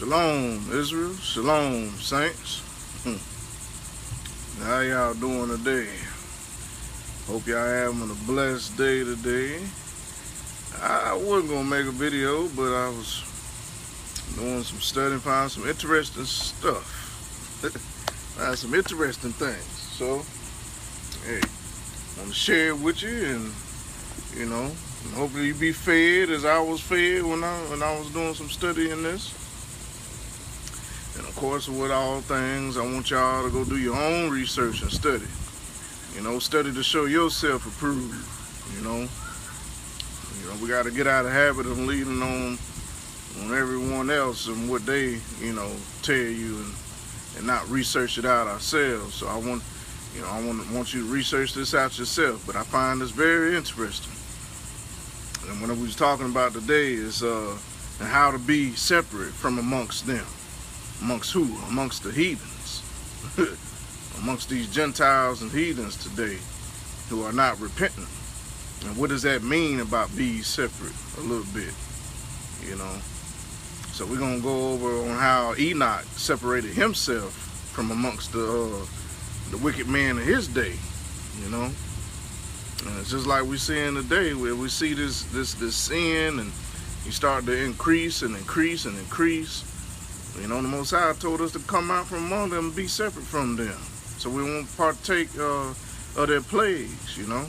Shalom, Israel. Shalom, saints. How y'all doing today? Hope y'all having a blessed day today. I wasn't going to make a video, but I was doing some studying, found some interesting stuff. Found some interesting things. So, hey, I want to share it with you, and, you know, hopefully you be fed as I was fed when I was doing some studying this. And of course, with all things, I want y'all to go do your own research and study. You know, study to show yourself approved. You know, we got to get out of the habit of leaning on everyone else and what they, you know, tell you, and not research it out ourselves. So I want you to research this out yourself. But I find this very interesting. And what we was talking about today is how to be separate from amongst them. Amongst who? Amongst the heathens. Amongst these Gentiles and heathens today who are not repentant. And what does that mean about being separate a little bit? You know. So we're going to go over on how Enoch separated himself from amongst the wicked man of his day. You know. And it's just like we see in the day where we see this sin, and you start to increase and increase and increase. You know, the Most High told us to come out from among them and be separate from them. So we won't partake of their plagues, you know.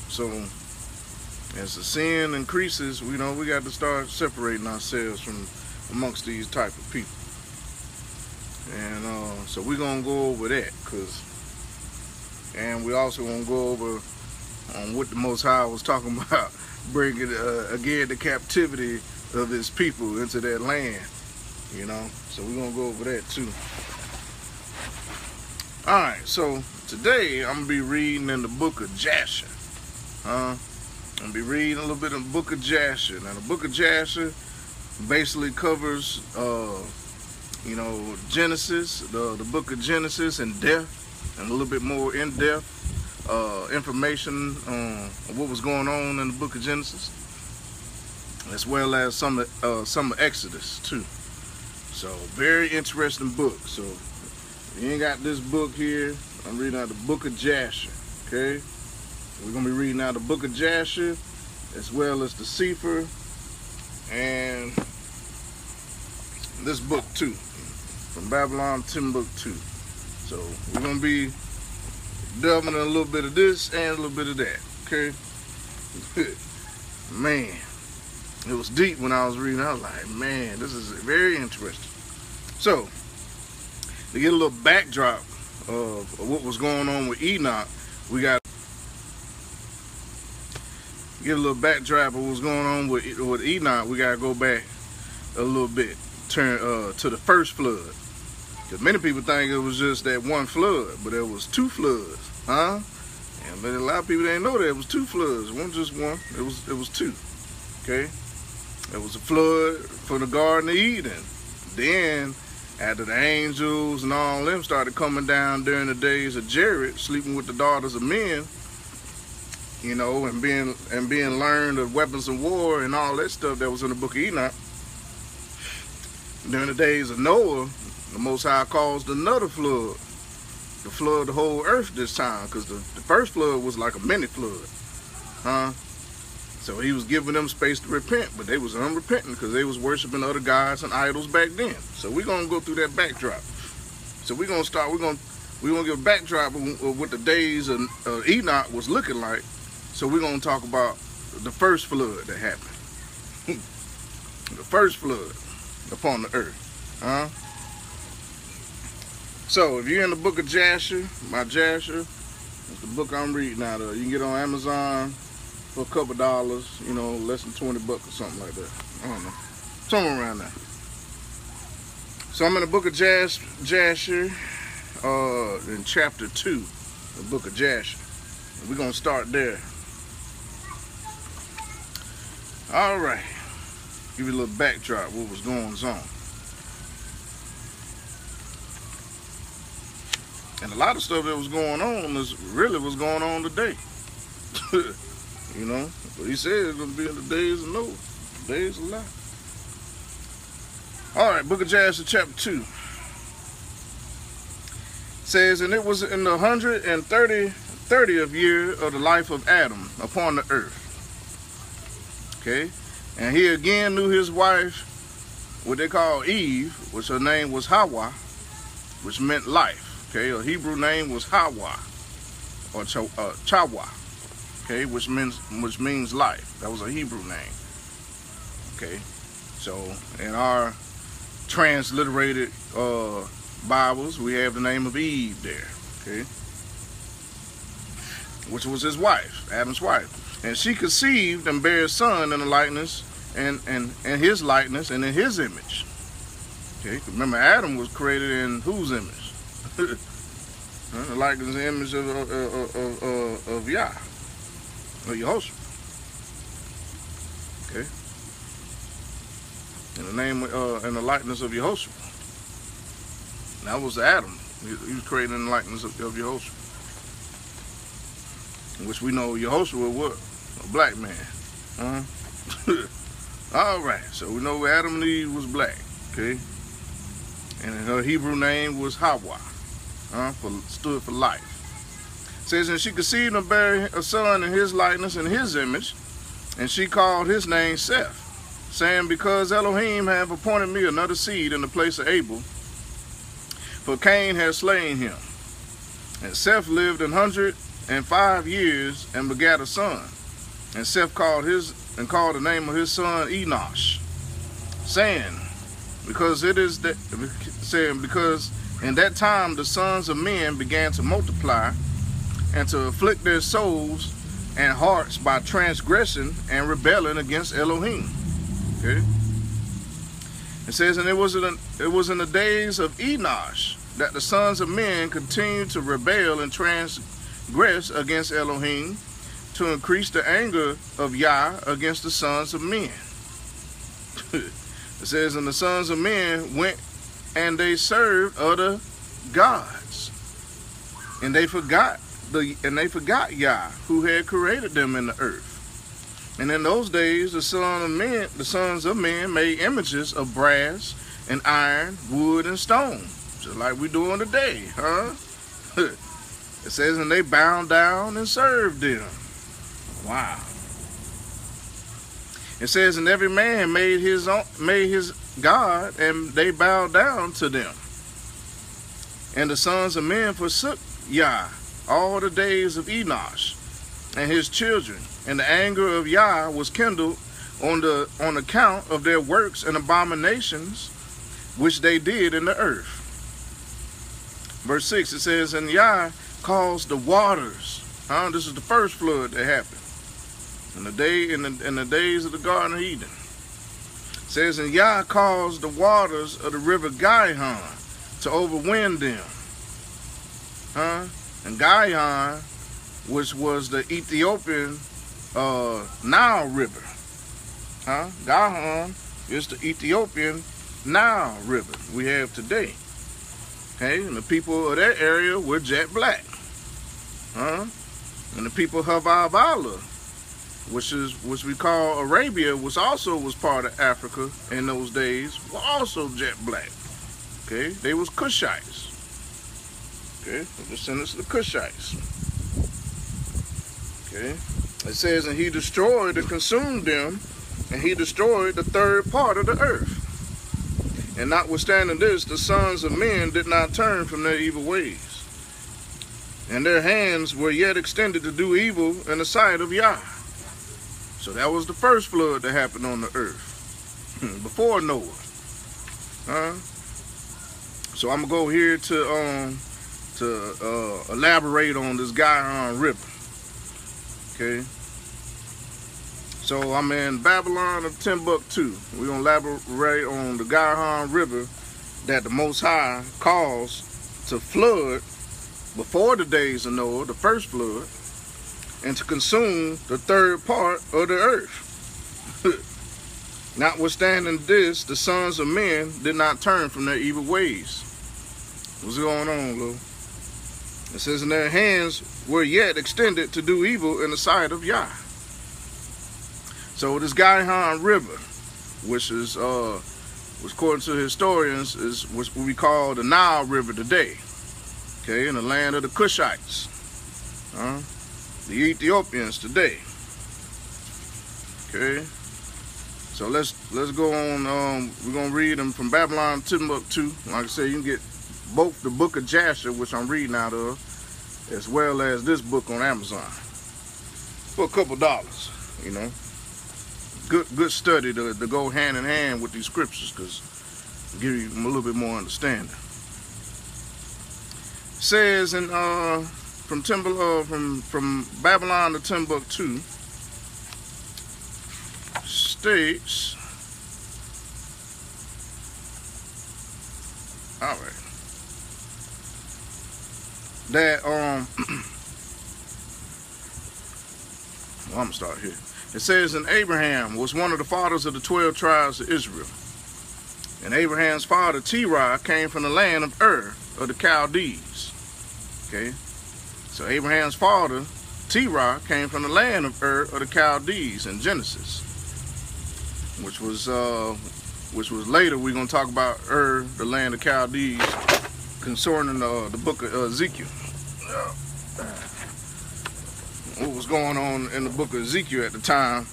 So as the sin increases, you know, we got to start separating ourselves from amongst these type of people. And so we're going to go over that, and we also want to go over on what the Most High was talking about, bringing again the captivity of his people into their land. You know, so we're going to go over that too. Alright, so today I'm going to be reading in the book of Jasher. I'm going to be reading a little bit of the book of Jasher. Now, the book of Jasher basically covers, you know, Genesis, the book of Genesis in depth, and a little bit more in-depth information on what was going on in the book of Genesis, as well as some of Exodus too. So, very interesting book. So, if you ain't got this book here, I'm reading out the book of Jasher, okay? We're going to be reading out the book of Jasher, as well as the Cephar, and this book too, from Babylon, Timbuktu. So, we're going to be delving in a little bit of this and a little bit of that, okay? Man. It was deep when I was reading. I was like, man, this is very interesting. So, to get a little backdrop of what was going on with Enoch, we got to get a little backdrop of what was going on with Enoch. We got to go back a little bit, turn to the first flood. Because many people think it was just that one flood, but there was two floods, huh? And a lot of people didn't know that it was two floods. It wasn't just one. It was two. Okay. There was a flood for the Garden of Eden. Then, after the angels and all them started coming down during the days of Jared, sleeping with the daughters of men, you know, and being learned of weapons of war and all that stuff that was in the book of Enoch. During the days of Noah, the Most High caused another flood, to flood the whole earth this time, because the first flood was like a mini flood, huh? So he was giving them space to repent, but they was unrepentant because they was worshiping other gods and idols back then. So we're gonna go through that backdrop. So we're gonna give a backdrop of what the days of Enoch was looking like. So we're gonna talk about the first flood that happened. The first flood upon the earth. Huh? So if you're in the book of Jasher, by Jasher, it's the book I'm reading out of. You can get it on Amazon for a couple dollars, you know, less than $20 or something like that. I don't know. Somewhere around there. So I'm in the book of Jasher, in chapter 2, the book of Jasher. We're going to start there. All right. Give you a little backdrop what was going on. And a lot of stuff that was going on is really what's going on today. You know, but he said it's going to be in the days of Noah, days of life. All right, Book of Jasher, chapter 2. Says, and it was in the 130th year of the life of Adam upon the earth. Okay, and he again knew his wife, what they call Eve, which her name was Hawa, which meant life. Okay, her Hebrew name was Hawa, or Chawa. Okay, which means life. That was a Hebrew name. Okay, so in our transliterated Bibles, we have the name of Eve there. Okay, which was his wife, Adam's wife, and she conceived and bare a son in the likeness and his likeness and in his image. Okay, remember Adam was created in whose image? The likeness and image of Yah. Or Yehoshua. Okay. In the name and the likeness of Yehoshua. That was Adam. He was created in the likeness of Yehoshua. In which we know Yehoshua was a black man. Alright, so we know Adam and Eve was black. Okay. And her Hebrew name was Hawa. Stood for life. It says, and she conceived and bare a son in his likeness and his image, and she called his name Seth, saying, because Elohim hath appointed me another seed in the place of Abel, for Cain had slain him. And Seth lived 105 years and begat a son. And Seth called the name of his son Enoch, saying, because in that time the sons of men began to multiply, and to afflict their souls and hearts by transgression and rebelling against Elohim. Okay. It says, and it was in the days of Enoch that the sons of men continued to rebel and transgress against Elohim, to increase the anger of Yah against the sons of men. It says, and the sons of men went and they served other gods, and they forgot Yah, who had created them in the earth. And in those days the sons of men made images of brass and iron, wood and stone, just like we doing today, huh? It says, and they bowed down and served them. Wow. It says, and every man made his god, and they bowed down to them. And the sons of men forsook Yah all the days of Enoch and his children, and the anger of Yah was kindled on account of their works and abominations which they did in the earth. Verse 6, it says, and Yah caused the waters. This is the first flood that happened in the days of the Garden of Eden. It says, and Yah caused the waters of the river Gihon to overwhelm them. And Gihon, which was the Ethiopian Nile River. Gihon is the Ethiopian Nile River we have today. Okay, and the people of that area were jet black. And the people of Havala, which we call Arabia, which also was part of Africa in those days, were also jet black. Okay, they was Cushites. Okay, the descendants of the Cushites. Okay, it says, and he destroyed and consumed them, and he destroyed the third part of the earth. And notwithstanding this, the sons of men did not turn from their evil ways, and their hands were yet extended to do evil in the sight of Yah. So that was the first flood that happened on the earth, before Noah. So I'm gonna go here to elaborate on this Gihon River. Okay. So I'm in Babylon of Timbuktu. We're gonna elaborate on the Gihon River that the Most High caused to flood before the days of Noah, the first flood, and to consume the third part of the earth. Notwithstanding this, the sons of men did not turn from their evil ways. What's going on, Lou? It says, and their hands were yet extended to do evil in the sight of Yah. So this Gihon River, which is which according to historians is what we call the Nile River today. Okay, in the land of the Cushites, the Ethiopians today. Okay, so let's go on. We're gonna read them from Babylon to Timbuktu. Like I said, you can get both the book of Jasher, which I'm reading out of, as well as this book on Amazon for a couple dollars. You know, good study to go hand in hand with these scriptures, because give you a little bit more understanding. It says in from Babylon to Timbuktu, states, all right, that well, I'm gonna start here. It says, and Abraham was one of the fathers of the 12 tribes of Israel. And Abraham's father Terah came from the land of Ur of the Chaldees. Okay, so Abraham's father Terah came from the land of Ur of the Chaldees in Genesis, which was later we're gonna talk about Ur, the land of Chaldees, concerning the book of Ezekiel. What was going on in the book of Ezekiel at the time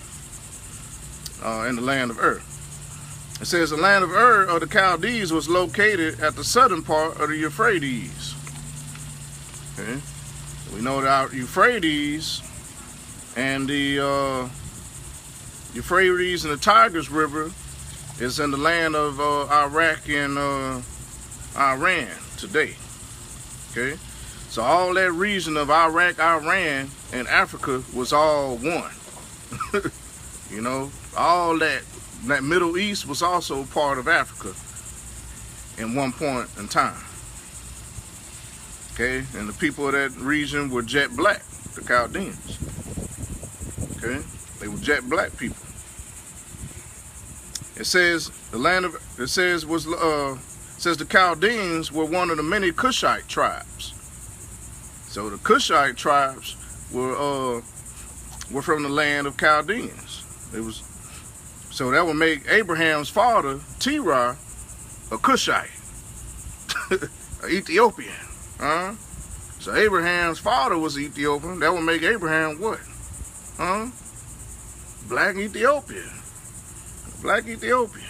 in the land of Ur. It says the land of Ur of the Chaldees was located at the southern part of the Euphrates. Okay, we know that Euphrates and the Euphrates and the Tigris River is in the land of Iraq and Iran today. Okay, so all that region of Iraq, Iran, and Africa was all one. You know, all that Middle East was also part of Africa in one point in time. Okay, and the people of that region were jet black, the Chaldeans. Okay, they were jet black people. It says the Chaldeans were one of the many Cushite tribes. So the Cushite tribes were from the land of Chaldeans. So that would make Abraham's father Terah a Cushite, an Ethiopian. So Abraham's father was Ethiopian. That would make Abraham what? Black Ethiopian. Black Ethiopian.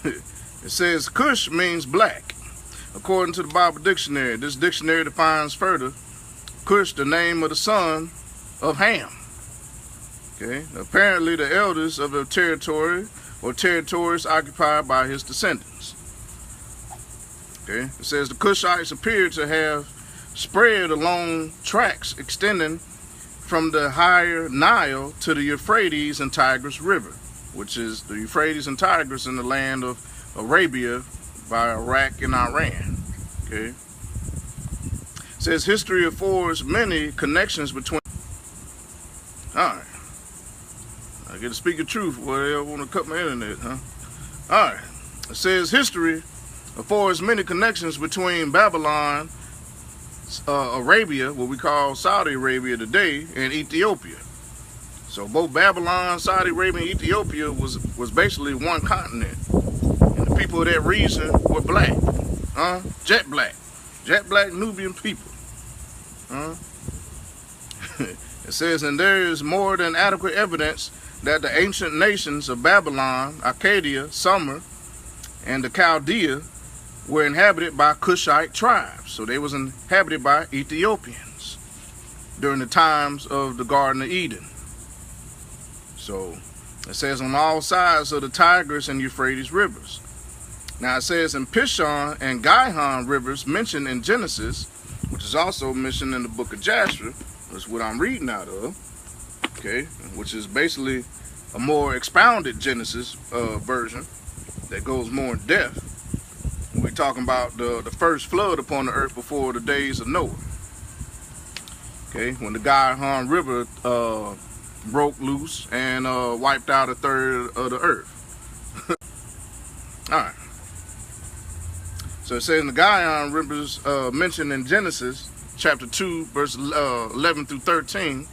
It says Cush means black. According to the Bible dictionary, this dictionary defines further Cush, the name of the son of Ham. Okay, apparently the elders of a territory or territories occupied by his descendants. Okay, it says the Cushites appear to have spread along tracts extending from the higher Nile to the Euphrates and Tigris River, which is the Euphrates and Tigris in the land of Arabia by Iraq and Iran. Okay, it says history affords many connections between. All right, I get to speak the truth. Well, they want to cut my internet, huh? All right, it says history affords many connections between Babylon, Arabia, what we call Saudi Arabia today, and Ethiopia. So both Babylon, Saudi Arabia, and Ethiopia was basically one continent. And the people of that region were black. Jet black. Jet black Nubian people. It says, and there is more than adequate evidence that the ancient nations of Babylon, Arcadia, Sumer, and the Chaldea were inhabited by Cushite tribes. So they was inhabited by Ethiopians during the times of the Garden of Eden. So it says on all sides of the Tigris and Euphrates rivers. Now it says in Pishon and Gihon rivers mentioned in Genesis, which is also mentioned in the book of Jasher, which is what I'm reading out of, okay, which is basically a more expounded Genesis version that goes more in depth. We're talking about the first flood upon the earth before the days of Noah. Okay, when the Gihon River broke loose and wiped out a third of the earth. All right. So it says in the Gihon rivers mentioned in Genesis chapter 2, verse 11 through 13,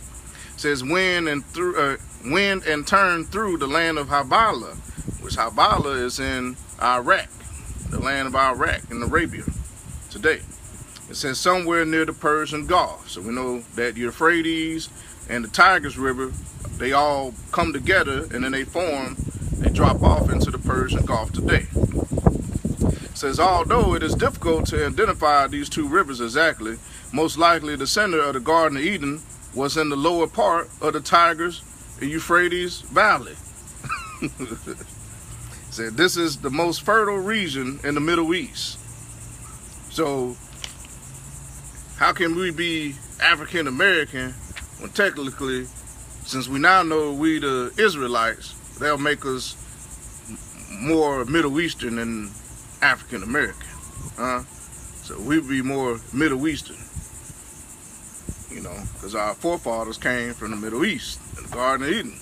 It says wind and turn through the land of Havilah, which Havilah is in Iraq, the land of Iraq in Arabia today. It says somewhere near the Persian Gulf. So we know that the Euphrates and the Tigris River, they all come together and then they drop off into the Persian Gulf today. It says although it is difficult to identify these two rivers exactly, most likely the center of the Garden of Eden was in the lower part of the Tigris and Euphrates Valley. It said this is the most fertile region in the Middle East. So how can we be African American when technically, since we now know we the Israelites, they'll make us more Middle Eastern than African American? So we'd be more Middle Eastern, you know, because our forefathers came from the Middle East, in the Garden of Eden,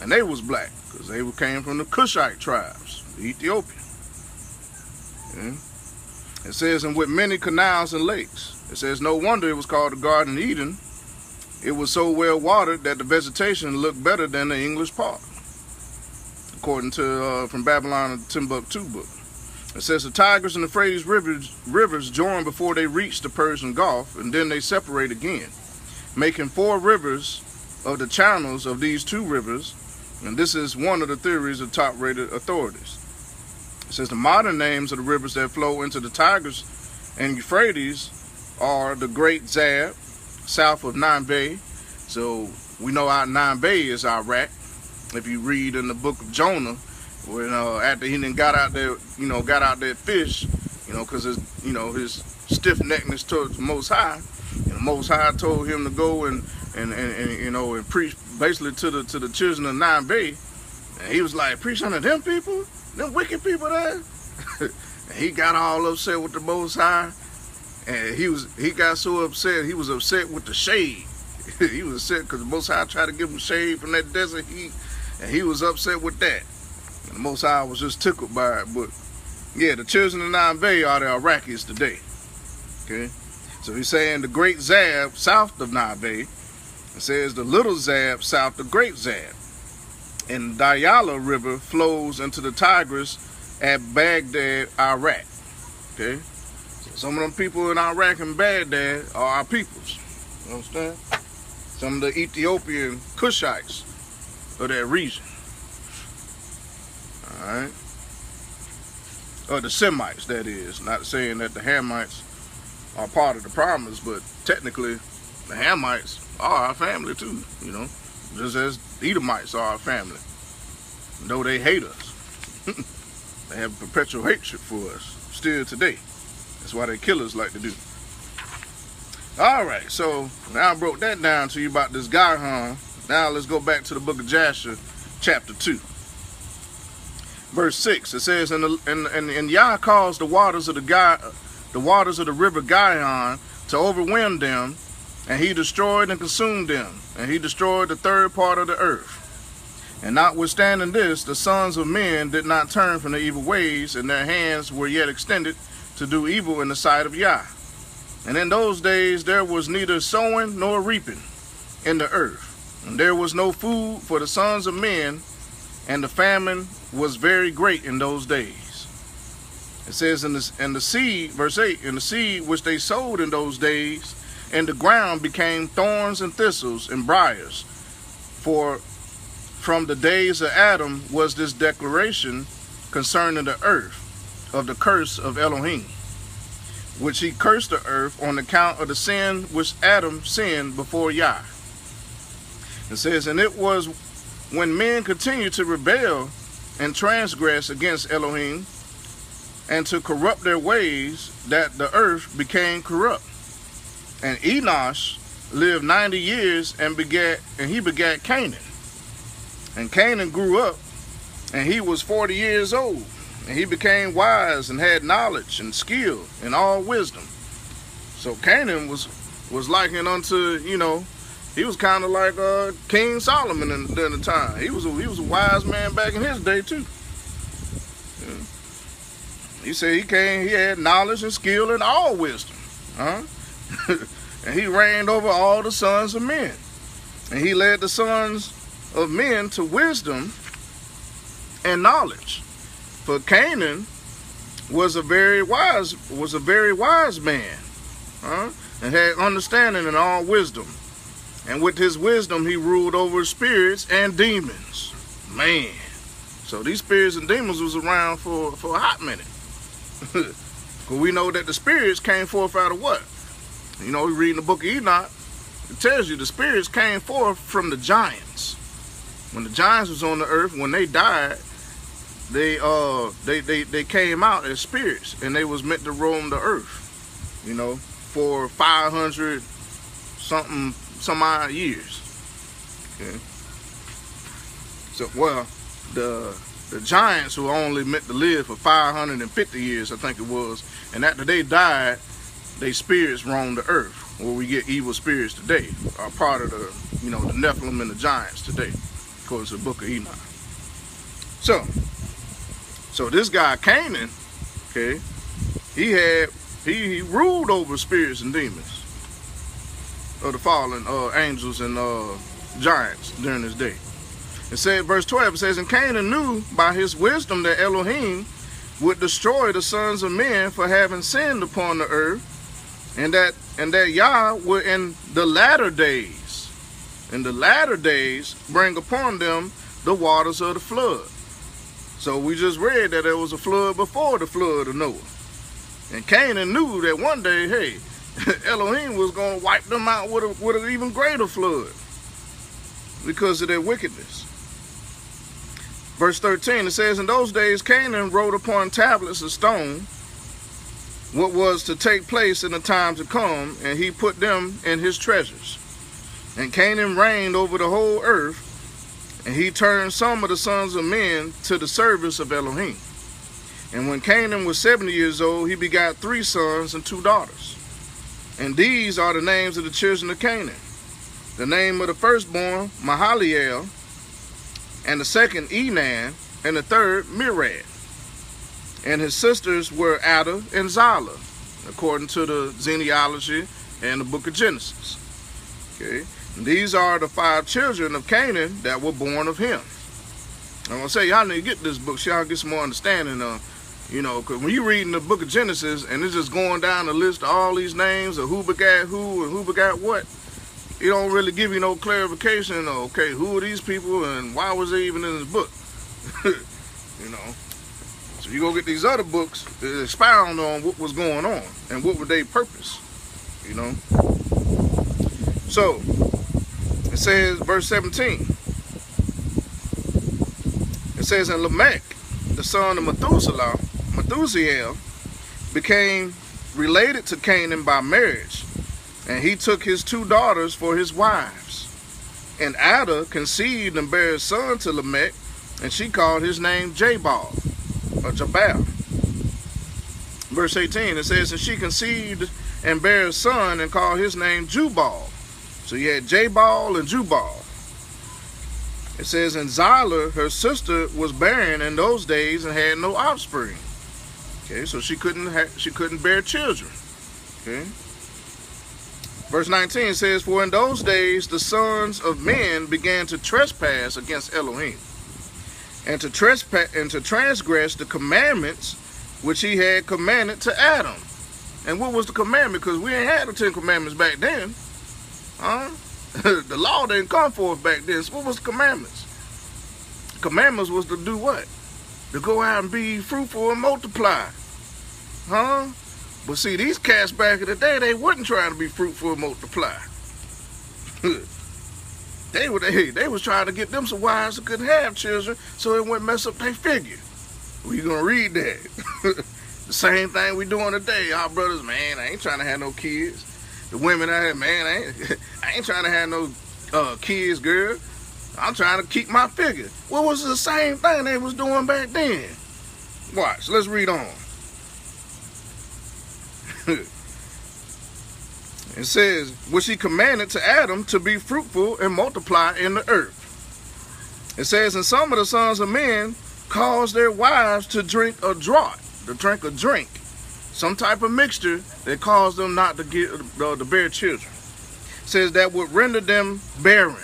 and they was black because they came from the Cushite tribes, the Ethiopian. Yeah. It says, and with many canals and lakes. It says, no wonder it was called the Garden of Eden. It was so well watered that the vegetation looked better than the English part, according to from Babylon and Timbuktu book. It says the Tigris and the Euphrates rivers join before they reach the Persian Gulf, and then they separate again, making 4 rivers of the channels of these 2 rivers. And this is one of the theories of top-rated authorities. It says the modern names of the rivers that flow into the Tigris and Euphrates are the Great Zab, south of Nineveh. So we know our Nineveh is Iraq. If you read in the book of Jonah, when after he then got out there, got out that fish, because his stiff-neckedness towards the Most High, and the Most High told him to go and preach basically to the children of Nineveh, and he was like, preach unto them people. Them wicked people there. And he got all upset with the Most High, and he got so upset he was upset with the shade. He was upset because the Most High tried to give him shade from that desert heat, and he was upset with that. And the Most High was just tickled by it. But yeah, the children of Nineveh are the Iraqis today. Okay, so he's saying the Great Zab south of Nineveh. It says the Little Zab south of Great Zab. And the Diyala River flows into the Tigris at Baghdad, Iraq. Okay? So some of them people in Iraq and Baghdad are our peoples. You understand? Some of the Ethiopian Cushites of that region. Alright? Or the Semites, that is. Not saying that the Hamites are part of the promise, but technically the Hamites are our family too, just as the Edomites are our family. Though they hate us. They have perpetual hatred for us still today. That's why they kill us like they do. Alright, so now I broke that down to you about this guy, Now let's go back to the book of Jasher, chapter 2. Verse 6, it says, and Yah caused the waters of the river Gihon to overwhelm them, and he destroyed and consumed them, and he destroyed the 3rd part of the earth. And notwithstanding this, the sons of men did not turn from their evil ways, and their hands were yet extended to do evil in the sight of Yah. And in those days there was neither sowing nor reaping in the earth, and there was no food for the sons of men, and the famine was very great in those days. It says in the seed, verse 8, in the seed which they sowed in those days, and the ground became thorns and thistles and briars. For from the days of Adam was this declaration concerning the earth of the curse of Elohim, which he cursed the earth on account of the sin which Adam sinned before Yah. It says, and it was when men continued to rebel and transgress against Elohim and to corrupt their ways that the earth became corrupt. And Enoch lived 90 years and he begat Canaan. And Canaan grew up, and he was 40 years old. And he became wise and had knowledge and skill and all wisdom. So Canaan was likened unto, he was kind of like King Solomon in the time. He was a wise man back in his day too. Yeah. He said he had knowledge and skill and all wisdom. And he reigned over all the sons of men. And he led the sons of men to wisdom and knowledge. For Canaan was a very wise man, and had understanding and all wisdom. And with his wisdom he ruled over spirits and demons. Man. So these spirits and demons was around for a hot minute. Because we know that the spirits came forth out of what? You know, we read in the book of Enoch, it tells you the spirits came forth from the giants. When the giants was on the earth, when they died, they came out as spirits, and they was meant to roam the earth, you know, for 500 some odd years. Okay. So, well, the giants were only meant to live for 550 years, I think it was, and after they died, they spirits roamed the earth, where we get evil spirits today, are part of the, you know, the Nephilim and the giants today, according to the book of Enoch. So this guy Canaan, okay, he ruled over spirits and demons of the fallen angels and giants during his day. It said, verse 12, it says, and Canaan knew by his wisdom that Elohim would destroy the sons of men for having sinned upon the earth, and that Yah would in the latter days bring upon them the waters of the flood. So we just read that there was a flood before the flood of Noah. And Canaan knew that one day, hey, Elohim was going to wipe them out with an even greater flood because of their wickedness. Verse 13, it says, in those days Canaan wrote upon tablets of stone what was to take place in the time to come, and he put them in his treasures. And Canaan reigned over the whole earth, and he turned some of the sons of men to the service of Elohim. And when Canaan was 70 years old, he begot 3 sons and 2 daughters. And these are the names of the children of Canaan. The name of the firstborn, Mahaliel, and the second, Enan, and the third, Mirad. And his sisters were Ada and Zillah, according to the genealogy and the book of Genesis. Okay, and these are the 5 children of Canaan that were born of him. I'm going to say, y'all need to get this book so y'all get some more understanding of, you know, because when you read in the book of Genesis and it's just going down the list of all these names of who begat who and who begat what, it don't really give you no clarification of, okay, who are these people and why was they even in this book? You know. So you go get these other books that expound on what was going on and what were their purpose, you know. So, it says, verse 17, it says, and Lamech, the son of Methuselah, became related to Canaan by marriage, and he took his 2 daughters for his wives. And Ada conceived and bare a son to Lamech, and she called his name Jabal, or Jabal. Verse 18, it says, and she conceived and bare a son and called his name Jubal. So you had Jabal and Jubal. It says, and Zillah, her sister, was barren in those days and had no offspring. Okay, so she couldn't bear children. Okay. Verse 19 says, for in those days the sons of men began to trespass against Elohim, and to transgress the commandments which he had commanded to Adam. And what was the commandment? Because we ain't had the 10 commandments back then. The law didn't come forth back then. So what was the commandments? The commandments was to do what? To go out and be fruitful and multiply. But see, these cats back in the day, they wasn't trying to be fruitful and multiply. They was trying to get them some wives that couldn't have children so it wouldn't mess up their figure. We're going to read that. The same thing we doing today. Our brothers, man, I ain't trying to have no kids. The women out here, man, I ain't trying to have no kids, girl. I'm trying to keep my figure. Well, it was the same thing they was doing back then. Watch, let's read on. It says, which he commanded to Adam to be fruitful and multiply in the earth. It says, and some of the sons of men caused their wives to drink a draught, some type of mixture that caused them not to bear children. It says that would render them barren.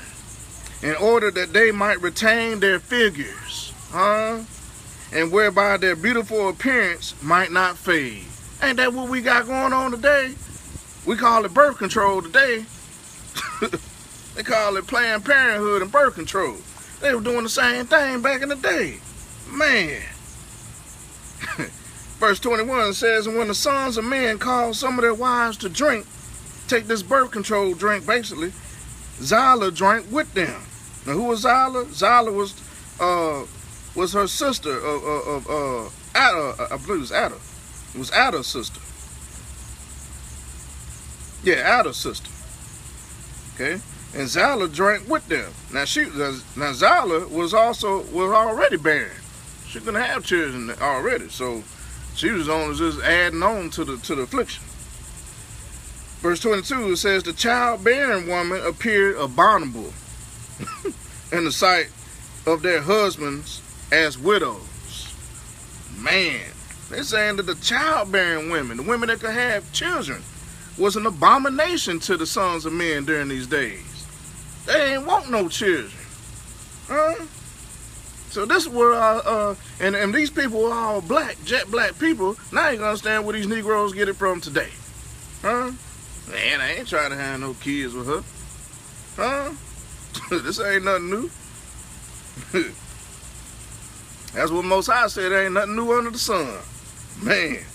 in order that they might retain their figures, and whereby their beautiful appearance might not fade. Ain't that what we got going on today? We call it birth control today. They call it Planned Parenthood and birth control. They were doing the same thing back in the day. Man. Verse 21 says, and when the sons of men called some of their wives to drink, take this birth control drink basically, Zillah drank with them. Now who was Zillah? Zillah was her sister of Ada. I believe it was Ada. It was Ada's sister. Yeah, Ada's sister. Okay, and Zillah drank with them. Now Zillah was already barren. She couldn't have children already, so she was only just adding on to the affliction. Verse 22, it says, the childbearing woman appeared abominable in the sight of their husbands as widows. Man, they're saying that the childbearing women, the women that could have children, was an abomination to the sons of men during these days. They ain't want no children. So this is where, and these people are all black, jet black people. Now you can understand where these Negroes get it from today. Man, I ain't trying to have no kids with her. This ain't nothing new. That's what Most High said, there ain't nothing new under the sun. Man.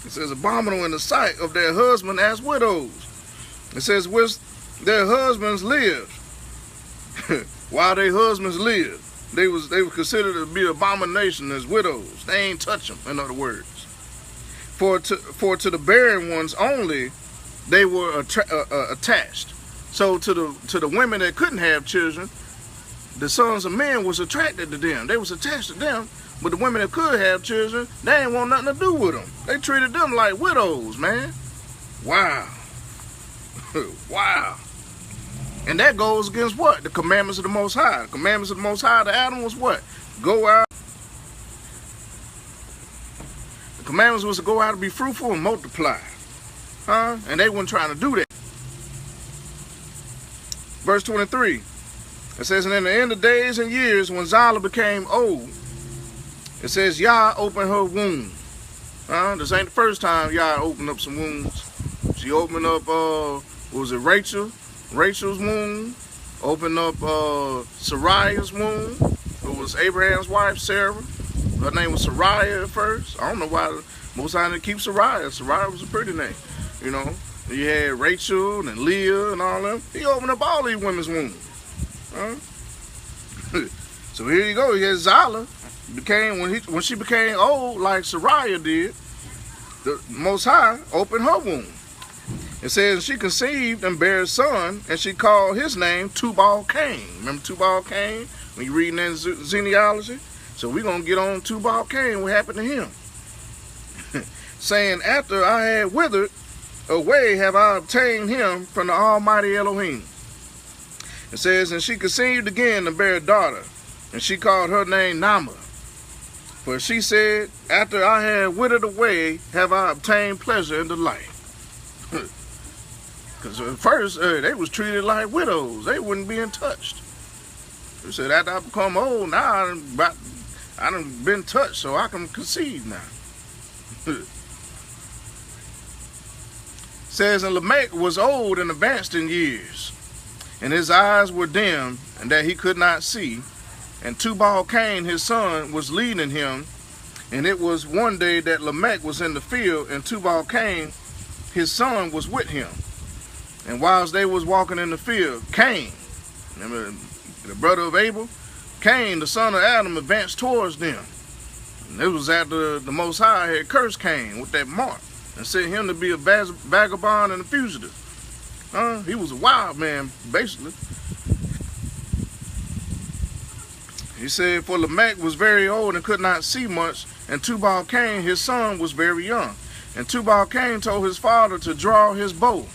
It says, abominable in the sight of their husband as widows. It says, which their husbands lived. While their husbands lived, they were considered to be abomination as widows. They ain't touch them, in other words. For to the barren ones only, they were attached. So to the women that couldn't have children, the sons of men was attracted to them. They was attached to them. But the women that could have children, they ain't want nothing to do with them. They treated them like widows, man. Wow. Wow. And that goes against what? The commandments of the Most High. The commandments of the Most High to Adam was what? Go out. The commandments was to go out and be fruitful and multiply. And they weren't trying to do that. Verse 23. It says, and in the end of days and years, when Zillah became old, it says, Yah opened her womb. This ain't the first time Yah opened up some wombs. She opened up, was it Rachel? Rachel's womb. Opened up Sarai's womb. It was Abraham's wife, Sarah. Her name was Sarai at first. I don't know why Most High didn't keep Sarai. Sarai was a pretty name, you know. You had Rachel and Leah and all them. He opened up all these women's wombs. So here you go. He had Zillah. When she became old, like Sarai did, the Most High opened her womb. It says she conceived and bare a son, and she called his name Tubal-Cain. Remember Tubal-Cain when you reading that genealogy? So we're gonna get on Tubal-Cain. What happened to him? Saying, after I had withered away, have I obtained him from the Almighty Elohim. It says, and she conceived again and bare a daughter, and she called her name Nama. For she said, after I had withered away, have I obtained pleasure in the light. Because at first, they was treated like widows. They wasn't being touched. They said, after I become old, now I done been touched, so I can conceive now. Says, and Lamech was old and advanced in years, and his eyes were dim, and that he could not see. And Tubal-Cain, his son, was leading him. And it was one day that Lamech was in the field, and Tubal-Cain, his son, was with him. And whilst they was walking in the field, Cain, remember the brother of Abel, Cain, the son of Adam, advanced towards them. And it was after the Most High had cursed Cain with that mark and sent him to be a vagabond and a fugitive. He was a wild man, basically. He said, for Lamech was very old and could not see much, and Tubal-Cain, his son, was very young. And Tubal-Cain told his father to draw his bow.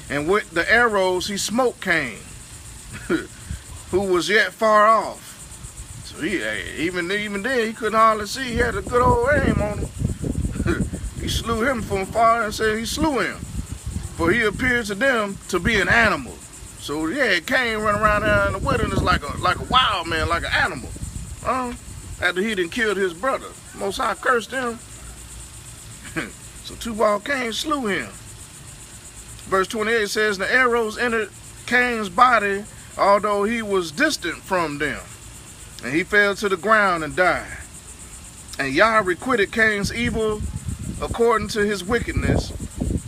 And with the arrows he smote Cain, who was yet far off. So he, even then, he couldn't hardly see. He had a good old aim on him. He slew him from far and said he slew him. For he appeared to them to be an animal. So yeah, Cain running around there in the wilderness like a wild man, like an animal. After he done killed his brother. Most High cursed him. So Tubal Cain slew him. Verse 28 says, the arrows entered Cain's body, although he was distant from them. And he fell to the ground and died. And Yah requited Cain's evil according to his wickedness,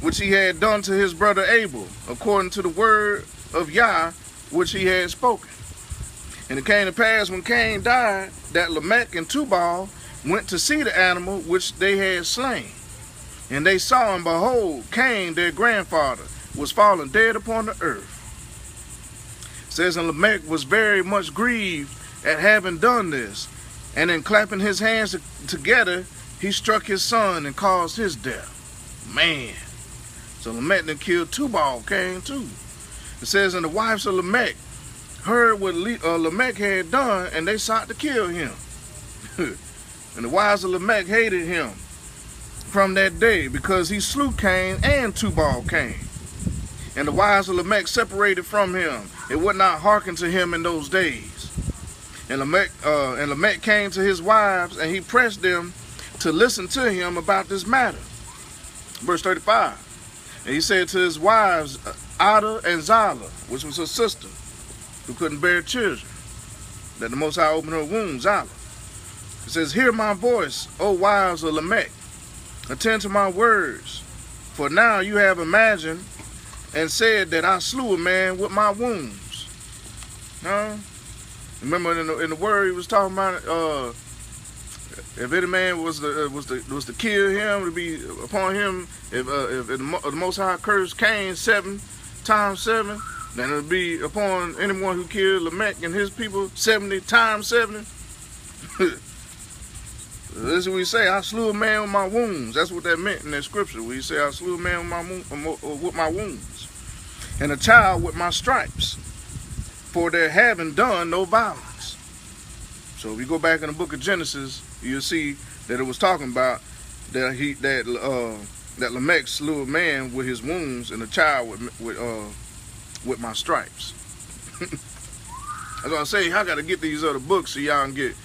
which he had done to his brother Abel, according to the word of Yah, which he had spoken. And it came to pass when Cain died, that Lamech and Tubal went to see the animal which they had slain. And they saw, and behold, Cain, their grandfather, was fallen dead upon the earth. It says, and Lamech was very much grieved at having done this, and in clapping his hands together, he struck his son and caused his death. Man. So Lamech then killed Tubal Cain too. It says, and the wives of Lamech heard what Lamech had done, and they sought to kill him. And the wives of Lamech hated him from that day, because he slew Cain and Tubal Cain. And the wives of Lamech separated from him, and would not hearken to him in those days. And Lamech came to his wives, and he pressed them to listen to him about this matter. Verse 35. And he said to his wives, Ada and Zala, which was her sister, who couldn't bear children, that the Most High opened her womb, Zala. It says, hear my voice, O wives of Lamech, attend to my words, for now you have imagined and said that I slew a man with my wounds. Remember in the word he was talking about, if any man was to kill him, to be upon him, if the Most High cursed Cain 7 times 7, then it would be upon anyone who killed Lamech and his people 70 times 70. This is what we say, I slew a man with my wounds. That's what that meant in that scripture, where he said, I slew a man with my wounds, and a child with my stripes, for their having done no violence. So if you go back in the book of Genesis, you'll see that it was talking about that Lamech slew a man with his wounds, and a child with my stripes. That's what I say, I got to get these other books so y'all can get,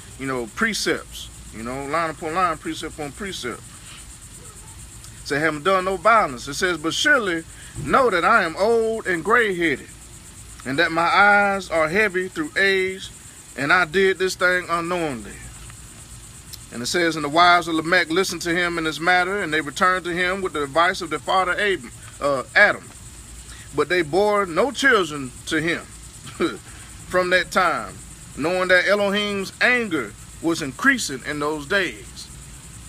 precepts. Line upon line, precept upon precept. Say, haven't done no violence. It says, but surely know that I am old and gray-headed, and that my eyes are heavy through age, and I did this thing unknowingly. And it says, and the wives of Lamech listened to him in this matter, and they returned to him with the advice of their father Adam. But they bore no children to him from that time, knowing that Elohim's anger was increasing in those days.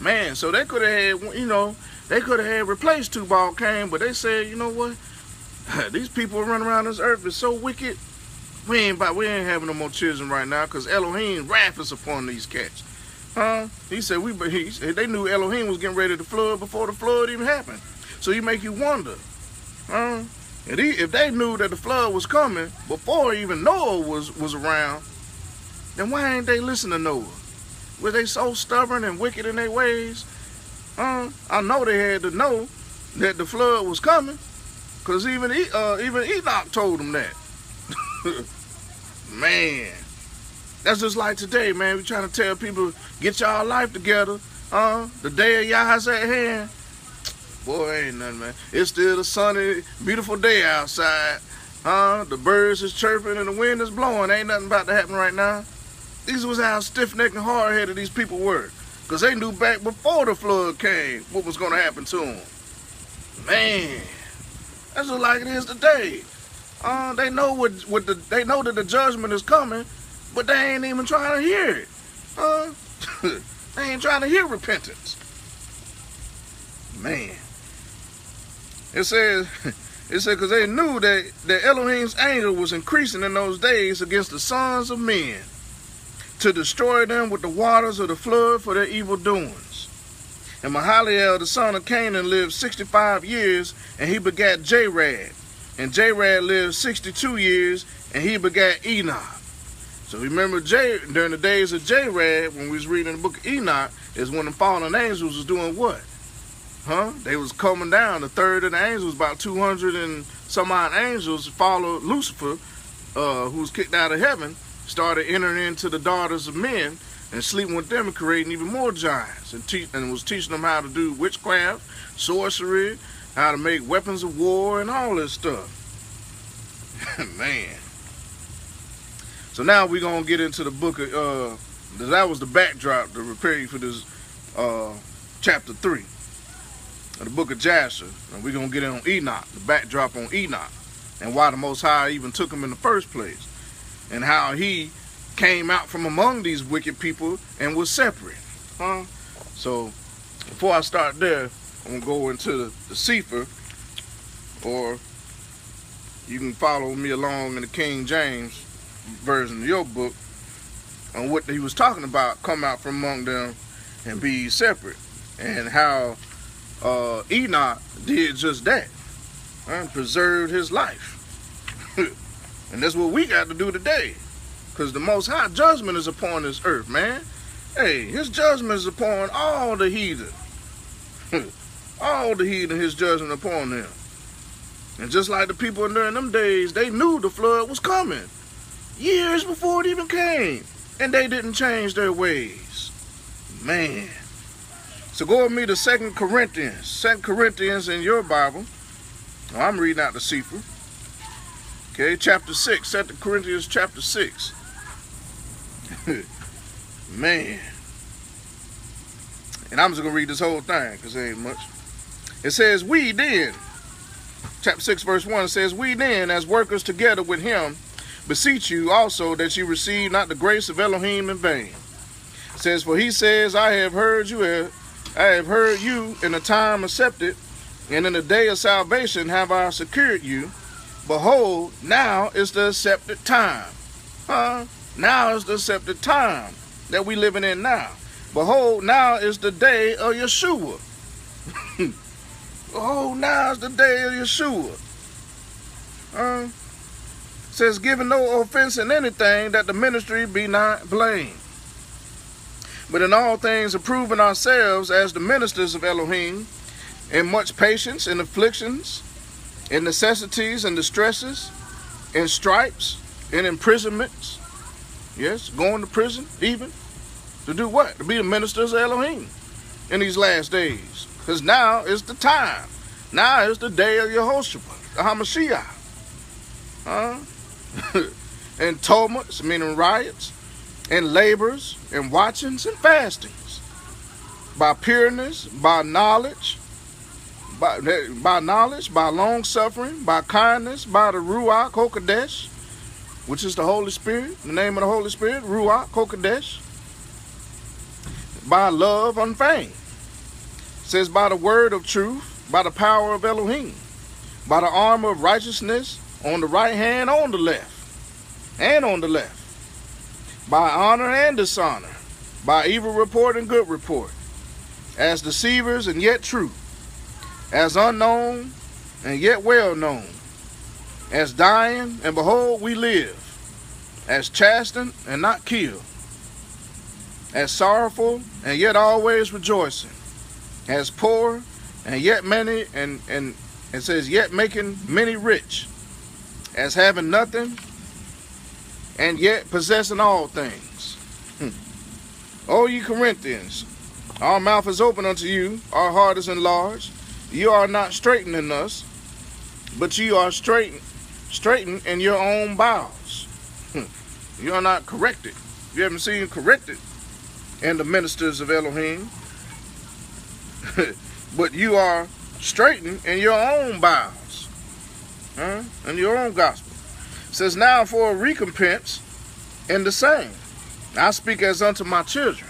Man, so they could have had, they could have had replaced Tubal Cain, but they said, you know what? These people running around this earth is so wicked. We ain't having no more children right now, because Elohim's wrath is upon these cats. He said they knew Elohim was getting ready to flood before the flood even happened. So you make you wonder. If they knew that the flood was coming before even Noah was around, then why ain't they listen to Noah? Were they so stubborn and wicked in their ways? I know they had to know that the flood was coming, because even Enoch told them that. Man, that's just like today, man. We trying to tell people, get y'all life together. The day of Yah's at hand. Boy, ain't nothing, man. It's still a sunny, beautiful day outside. The birds is chirping and the wind is blowing. Ain't nothing about to happen right now. These was how stiff-necked and hard-headed these people were, because they knew back before the flood came what was going to happen to them. Man, that's just like it is today. They know they know that the judgment is coming, but they ain't even trying to hear it. They ain't trying to hear repentance. Man, it said because they knew that Elohim's anger was increasing in those days against the sons of men, to destroy them with the waters of the flood for their evil doings. And Mahaliel, the son of Canaan, lived 65 years, and he begat Jared. And Jared lived 62 years, and he begat Enoch. So remember, during the days of Jared, when we was reading the book of Enoch, is when the fallen angels was doing what? They was coming down. The third of the angels, about 200 and some odd angels, followed Lucifer, who was kicked out of heaven, started entering into the daughters of men and sleeping with them and creating even more giants, and was teaching them how to do witchcraft, sorcery, how to make weapons of war, and all this stuff. Man. So now we're going to get into the book of, that was the backdrop to prepare you for this chapter 3 of the book of Jasher. And we're going to get in on Enoch, the backdrop on Enoch, and why the Most High even took him in the first place, and how he came out from among these wicked people and was separate. So before I start there, I'm going to go into the Cephar, or you can follow me along in the King James version of your book on what he was talking about, come out from among them and be separate, and how Enoch did just that, preserved his life. And that's what we got to do today, because the Most High judgment is upon this earth, man. Hey, his judgment is upon all the heathen. All the heathen, his judgment upon them. And just like the people during them days, they knew the flood was coming years before it even came, and they didn't change their ways. Man. So go with me to 2 Corinthians. 2 Corinthians in your Bible. I'm reading out the Cephar. Okay, chapter 6. 2 Corinthians chapter 6. Man. And I'm just going to read this whole thing because there ain't much. It says, we then, chapter 6 verse 1 says, we then, as workers together with him, beseech you also that you receive not the grace of Elohim in vain. It says, for he says, I have heard you in the time accepted, and in the day of salvation have I secured you. Behold, now is the accepted time. Now is the accepted time that we living in now. Behold, now is the day of Yeshua. Behold, now is the day of Yeshua. Says, giving no offense in anything, that the ministry be not blamed, but in all things approving ourselves as the ministers of Elohim, in much patience, in afflictions, in necessities and distresses, in stripes, in imprisonments. Yes, going to prison even. To do what? To be the ministers of Elohim in these last days. Because now is the time. Now is the day of Yehoshua, the HaMashiach. And tumults, meaning riots, and labors, and watchings, and fastings. By pureness, by knowledge, by long suffering, by kindness, by the Ruach HaKodesh, which is the Holy Spirit, the name of the Holy Spirit, Ruach HaKodesh, by love unfeigned. It says, by the word of truth, by the power of Elohim, by the armor of righteousness, on the right hand, on the left, and on the left, by honor and dishonor, by evil report and good report, as deceivers and yet true, as unknown and yet well known, as dying and behold we live, as chastened and not killed, as sorrowful and yet always rejoicing, as poor and yet many, and it says yet making many rich, as having nothing and yet possessing all things. O ye Corinthians, our mouth is open unto you, our heart is enlarged. You are not straitened us, but you are straightened in your own bowels. You are not corrected. You haven't seen corrected in the ministers of Elohim, but you are straightened in your own bowels, in your own gospel. It says, now for a recompense in the same. I speak as unto my children.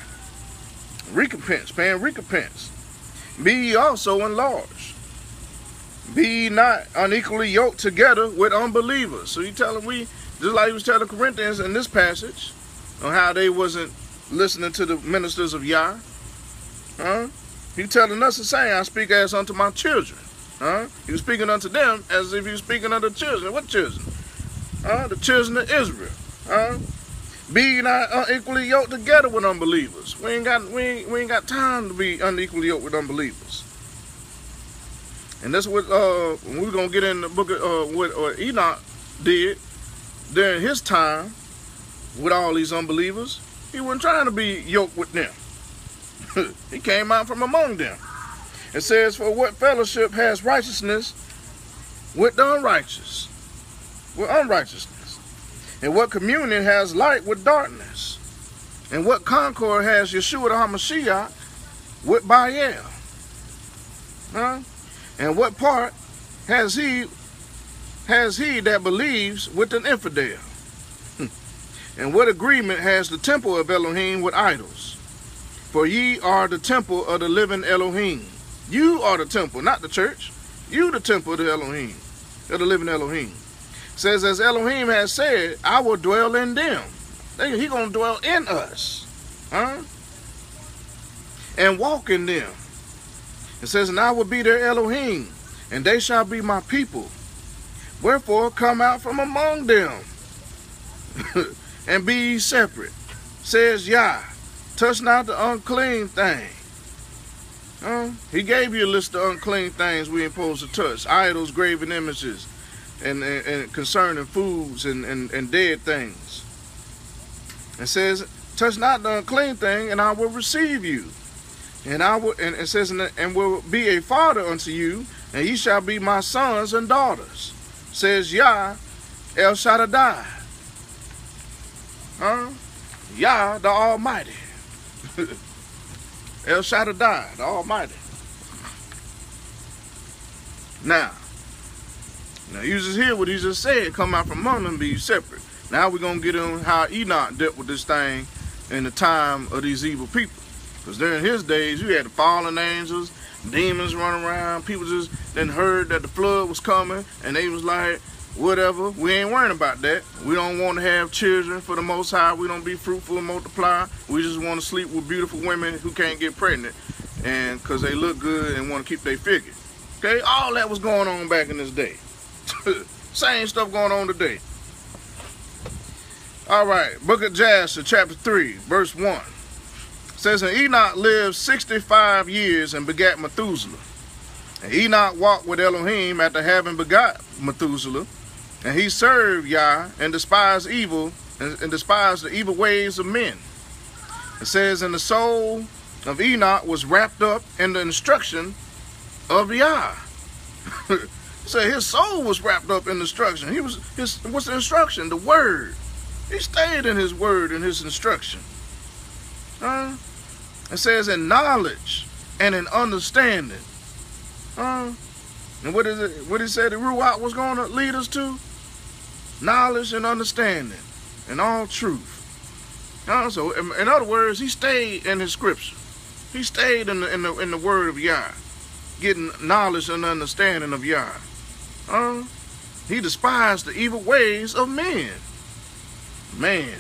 Recompense, paying recompense. Be ye also enlarged. Be ye not unequally yoked together with unbelievers. So he telling we, just like he was telling Corinthians in this passage, on how they wasn't listening to the ministers of Yah. He telling us the same. I speak as unto my children. He was speaking unto them as if he was speaking unto children. What children? The children of Israel. Be not unequally yoked together with unbelievers. We ain't got time to be unequally yoked with unbelievers. And that's what we're going to get in the book of what Enoch did during his time with all these unbelievers. He wasn't trying to be yoked with them. He came out from among them. It says, for what fellowship has righteousness with the unrighteous? With unrighteousness. And what communion has light with darkness? And what concord has Yeshua the HaMashiach with Baal? Huh? And what part has he that believes with an infidel? And what agreement has the temple of Elohim with idols? For ye are the temple of the living Elohim. You are the temple, not the church. You the temple of the Elohim, of the living Elohim. It says, as Elohim has said, I will dwell in them. He gonna dwell in us. Huh? And walk in them. It says, and I will be their Elohim, and they shall be my people. Wherefore come out from among them, and be ye separate, says Yah. Touch not the unclean thing. He gave you a list of unclean things we ain't supposed to touch. Idols, graven images, and concerning foods and dead things. It says, touch not the unclean thing, and I will receive you. And it says, and will be a father unto you, and ye shall be my sons and daughters, says Yah El Shaddai. Yah the Almighty. El Shaddai, the Almighty. Now you just hear what he just said, come out from among them, be separate. Now we're going to get on how Enoch dealt with this thing in the time of these evil people. Because during his days, you had the fallen angels, demons running around. People just then heard that the flood was coming, and they was like, whatever, we ain't worrying about that. We don't want to have children for the Most High. We don't be fruitful and multiply. We just want to sleep with beautiful women who can't get pregnant, and because they look good and want to keep their figure. Okay, all that was going on back in this day. Same stuff going on today. All right, book of Jasher, chapter 3, verse 1. It says, and Enoch lived 65 years and begat Methuselah. And Enoch walked with Elohim after having begot Methuselah. And he served Yah and despised evil, and despised the evil ways of men. It says, and the soul of Enoch was wrapped up in the instruction of Yah. So his soul was wrapped up in the instruction. What's the instruction? The word. He stayed in his word and his instruction. It says in knowledge and in understanding. And what is it? What he said the Ruach was going to lead us to? Knowledge and understanding and all truth. So in other words, he stayed in his scripture. He stayed in the word of Yah, getting knowledge and understanding of Yah. He despised the evil ways of men. Man.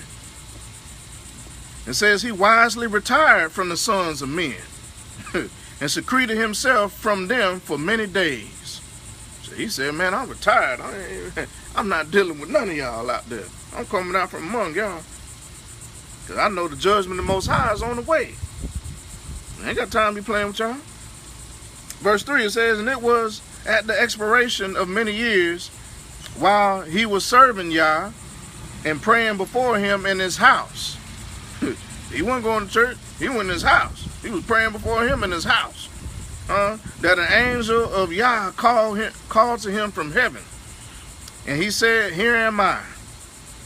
It says he wisely retired from the sons of men and secreted himself from them for many days. So he said, man, I'm retired. I'm not dealing with none of y'all out there. I'm coming out from among y'all. Because I know the judgment of the Most High is on the way. I ain't got time to be playing with y'all. Verse 3, it says, and it was at the expiration of many years, while he was serving Yah and praying before him in his house. He wasn't going to church. He went in his house. He was praying before him in his house. That an angel of Yah called to him from heaven. And he said, here am I.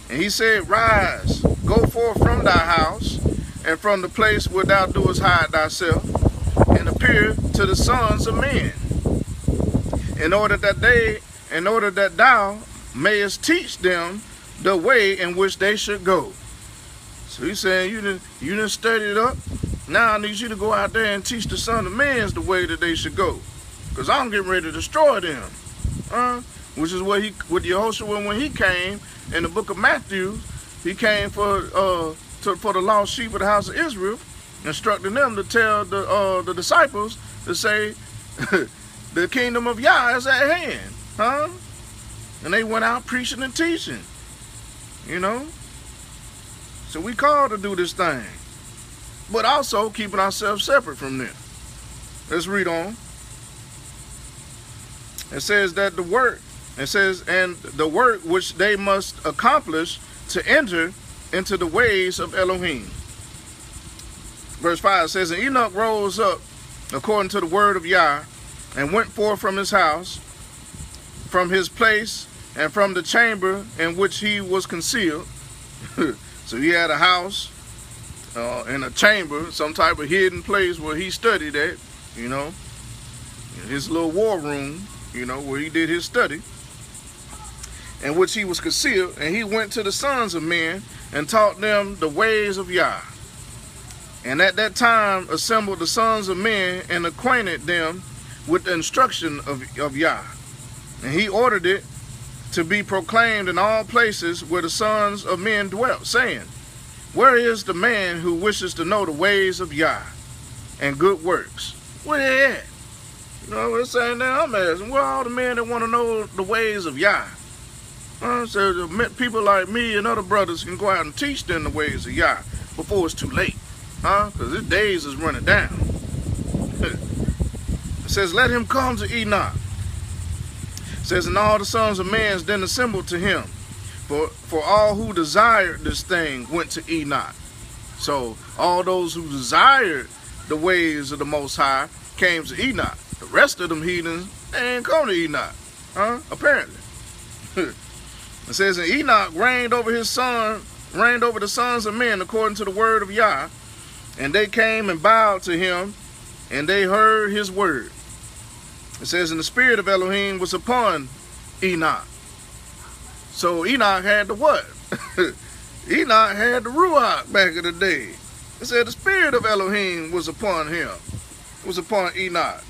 And he said, rise, go forth from thy house, and from the place where thou doest hide thyself, and appear to the sons of men, in order that thou mayest teach them the way in which they should go. So he's saying, you didn't study it up. Now I need you to go out there and teach the son of men the way that they should go. Because I'm getting ready to destroy them. Which is what Yehoshua, when he came in the book of Matthew, he came for the lost sheep of the house of Israel, instructing them to tell the disciples to say, the kingdom of Yah is at hand. And they went out preaching and teaching. You know? So we called to do this thing. But also keeping ourselves separate from them. Let's read on. It says that the work, it says, and the work which they must accomplish to enter into the ways of Elohim. Verse 5 says, and Enoch rose up according to the word of Yah, and went forth from his house, from his place, and from the chamber in which he was concealed. So he had a house and a chamber, some type of hidden place where he studied at, you know, his little war room, you know, where he did his study, in which he was concealed. And he went to the sons of men and taught them the ways of Yah. And at that time assembled the sons of men and acquainted them with the instruction of Yah. And he ordered it to be proclaimed in all places where the sons of men dwelt, saying, where is the man who wishes to know the ways of Yah and good works? Where they at? You know, we're saying now, I'm asking, where are all the men that want to know the ways of Yah? So people like me and other brothers can go out and teach them the ways of Yah before it's too late. Because his days is running down. It says, let him come to Enoch. It says, and all the sons of men then assembled to him. For all who desired this thing went to Enoch. So all those who desired the ways of the Most High came to Enoch. The rest of them heathens, they ain't come to Enoch. Apparently. It says, and Enoch reigned over the sons of men according to the word of Yah. And they came and bowed to him, and they heard his word. It says, and the spirit of Elohim was upon Enoch. So Enoch had the what? Enoch had the Ruach back in the day. It said the spirit of Elohim was upon him. It was upon Enoch.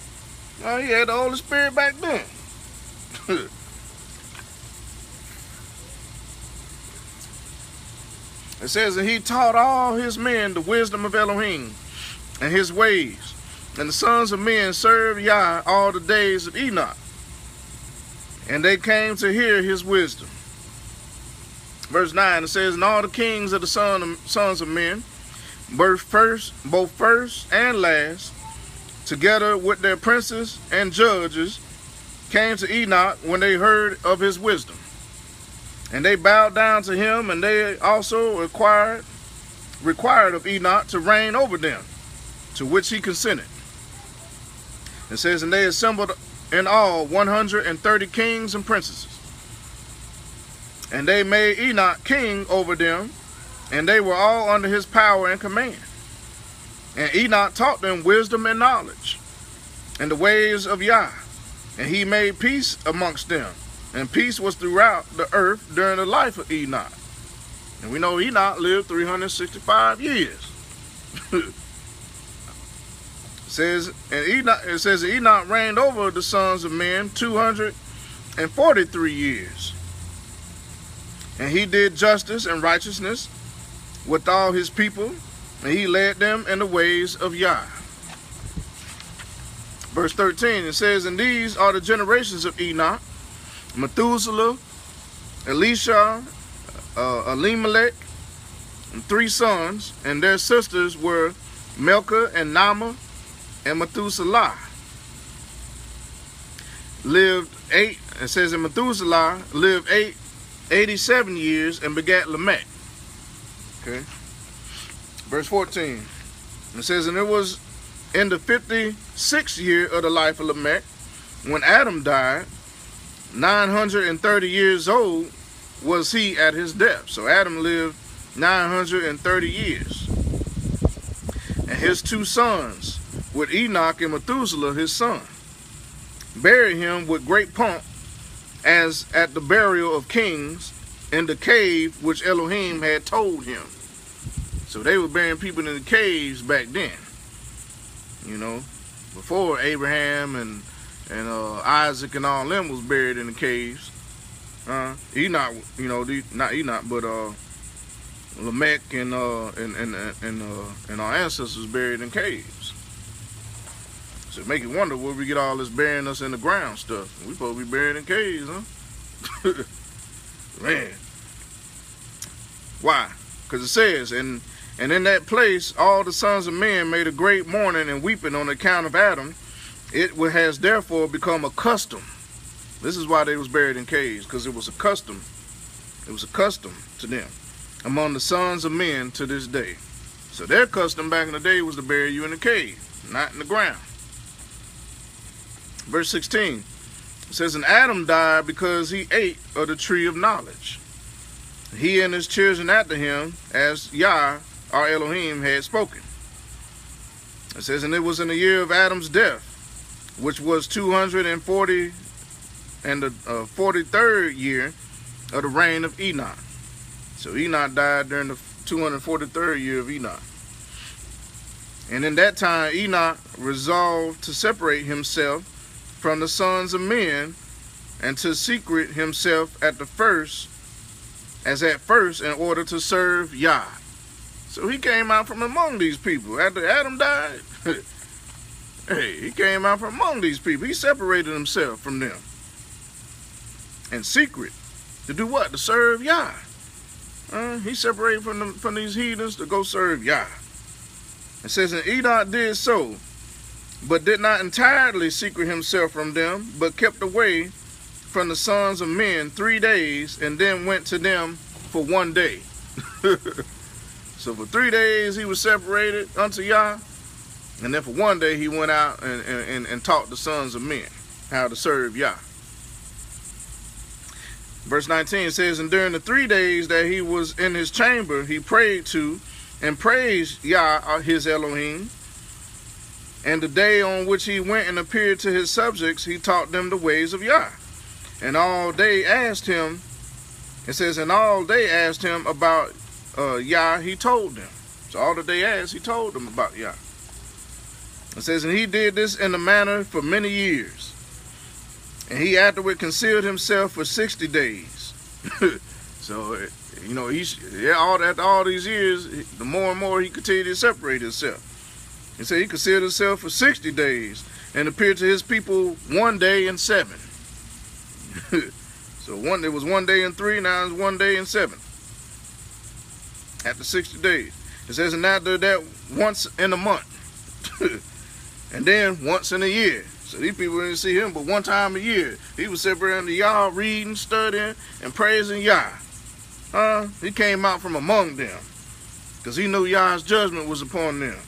Well, he had the Holy Spirit back then. It says, and he taught all his men the wisdom of Elohim and his ways. And the sons of men served Yah all the days of Enoch. And they came to hear his wisdom. Verse 9, it says, and all the kings of the sons of men, both first and last, together with their princes and judges, came to Enoch when they heard of his wisdom. And they bowed down to him, and they also required of Enoch to reign over them, to which he consented. It says, and they assembled in all 130 kings and princesses. And they made Enoch king over them, and they were all under his power and command. And Enoch taught them wisdom and knowledge, and the ways of Yah. And he made peace amongst them. And peace was throughout the earth during the life of Enoch. And we know Enoch lived 365 years. It says Enoch reigned over the sons of men 243 years. And he did justice and righteousness with all his people, and he led them in the ways of Yah. Verse 13, it says, and these are the generations of Enoch: Methuselah, Elisha, Elimelech, and 3 sons, and their sisters were Milcah and Naamah. And Methuselah lived 8, it says, and Methuselah lived 87 years and begat Lamech. Okay. Verse 14, it says, and it was in the 56th year of the life of Lamech, when Adam died, 930 years old was he at his death. So Adam lived 930 years. And his 2 sons, with Enoch and Methuselah his son, buried him with great pomp, as at the burial of kings, in the cave which Elohim had told him. So they were burying people in the caves back then. You know, before Abraham and Isaac and all them was buried in the caves. Enoch, you know, not Enoch, but Lamech and our ancestors buried in caves. So make you wonder where we get all this burying us in the ground stuff. We supposed to be buried in caves, huh? Man. Why? Because it says, and in that place all the sons of men made a great mourning and weeping on account of Adam. It has therefore become a custom This is why they was buried in caves, because it was a custom. It was a custom to them among the sons of men to this day. So their custom back in the day was to bury you in the cave, not in the ground. Verse 16, it says, and Adam died because he ate of the tree of knowledge, he and his children after him, as Yah, our Elohim, had spoken. It says, and it was in the year of Adam's death, which was 240 and the 43rd year of the reign of Enoch. So Enoch died during the 243rd year of Enoch. And in that time Enoch resolved to separate himself from the sons of men, and to secret himself at first in order to serve Yah. So he came out from among these people. After Adam died, hey, he came out from among these people. He separated himself from them. In secret. To do what? To serve Yah. He separated from these heathens to go serve Yah. It says, and Enoch did so, but did not entirely secret himself from them, but kept away from the sons of men 3 days, and then went to them for 1 day. So for 3 days he was separated unto Yah, and then for 1 day he went out and taught the sons of men how to serve Yah. Verse 19 says, and during the 3 days that he was in his chamber, he prayed to and praised Yah, his Elohim. And the day on which he went and appeared to his subjects, he taught them the ways of Yah. And all they asked him, it says, and all they asked him about Yah, he told them. So all that they asked, he told them about Yah. It says, and he did this in a manner for many years. And he afterward concealed himself for 60 days. So, you know, after all these years, the more and more he continued to separate himself. He said he concealed himself for 60 days and appeared to his people 1 day and 7. So it was 1 day and 3, now it's 1 day and 7. After 60 days. It says, and after that, once in a month. And then once in a year. So these people didn't see him but one time a year. He was separating the Yah, reading, studying, and praising Yah. He came out from among them, because he knew Yah's judgment was upon them.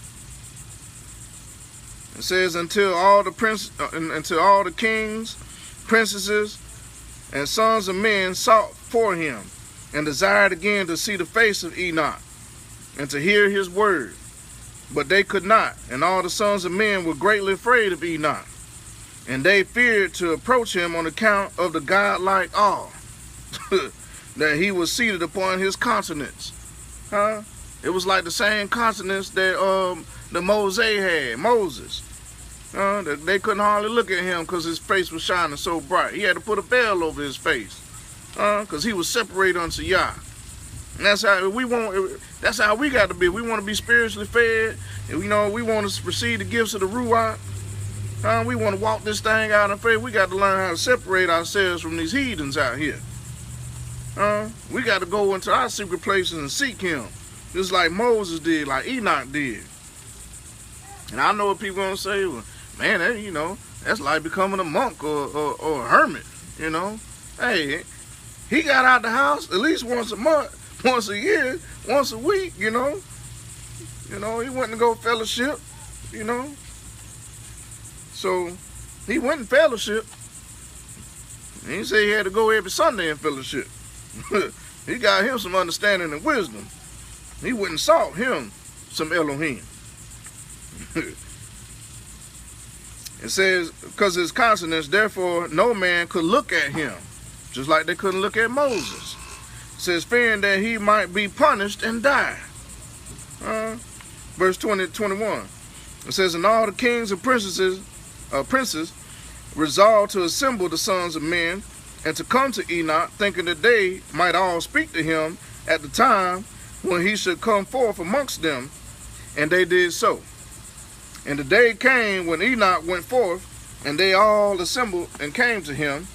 It says, until all the kings, princesses, and sons of men sought for him, and desired again to see the face of Enoch, and to hear his word. But they could not, and all the sons of men were greatly afraid of Enoch, and they feared to approach him on account of the godlike awe that he was seated upon his countenance. It was like the same countenance that the Moses. That they couldn't hardly look at him because his face was shining so bright. He had to put a veil over his face, because he was separated unto Yah. And that's how we got to be. We want to be spiritually fed, and we want to receive the gifts of the Ruach. We want to walk this thing out in faith. We got to learn how to separate ourselves from these heathens out here. We got to go into our secret places and seek him, just like Moses did, like Enoch did. And I know what people gonna say, well, man, that's like becoming a monk or a hermit. Hey, he got out the house at least once a month, once a year, once a week. He went to go fellowship. So he went in fellowship. He didn't say he had to go every Sunday in fellowship. He got him some understanding and wisdom. He went and sought him some Elohim. It says, because his countenance, therefore no man could look at him, just like they couldn't look at Moses. It says, fearing that he might be punished and die. Verse 20-21. It says, and all the kings and princes resolved to assemble the sons of men and to come to Enoch, thinking that they might all speak to him at the time when he should come forth amongst them. And they did so. And the day came when Enoch went forth, and they all assembled and came to him.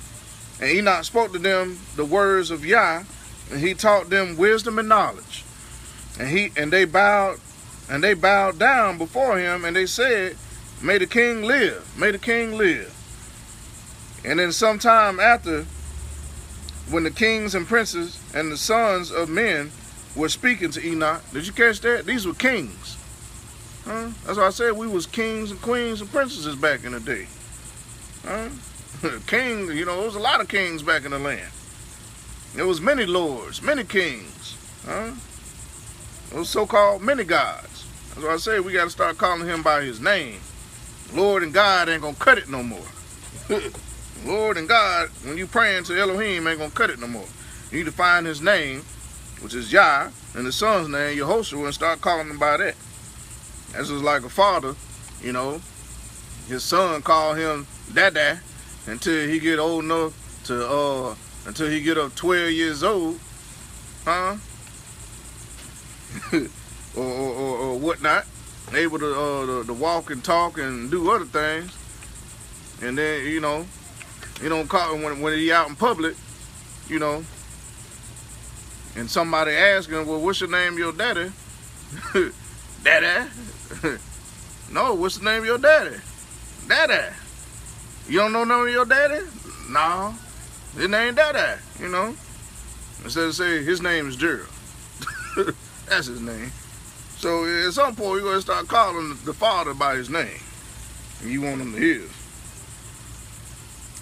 And Enoch spoke to them the words of Yah, and he taught them wisdom and knowledge. And they bowed down before him, and they said, May the king live, may the king live. And then sometime after, when the kings and princes and the sons of men were speaking to Enoch, did you catch that? These were kings. Huh? That's why I said we was kings and queens and princesses back in the day. Huh? King, you know, there was a lot of kings back in the land. There was many lords, many kings. Huh? Those so-called many gods. That's why I say we got to start calling him by his name. Lord and God ain't going to cut it no more. Lord and God, when you praying to Elohim, ain't going to cut it no more. You need to find his name, which is Yah, and his son's name, Yehoshua, and start calling him by that. That's just like a father, you know. His son call him Dada until he get old enough to, until he get up 12 years old. Huh? or whatnot, able to walk and talk and do other things, and then you know, you don't call him when he out in public, you know, and somebody asking him, well, what's your name, your daddy? Daddy? No, what's the name of your daddy? Daddy. You don't know the name of your daddy? No, his name Daddy. You know, instead of say his name is Gerald. That's his name. So at some point, you're going to start calling the father by his name. And you want him to hear.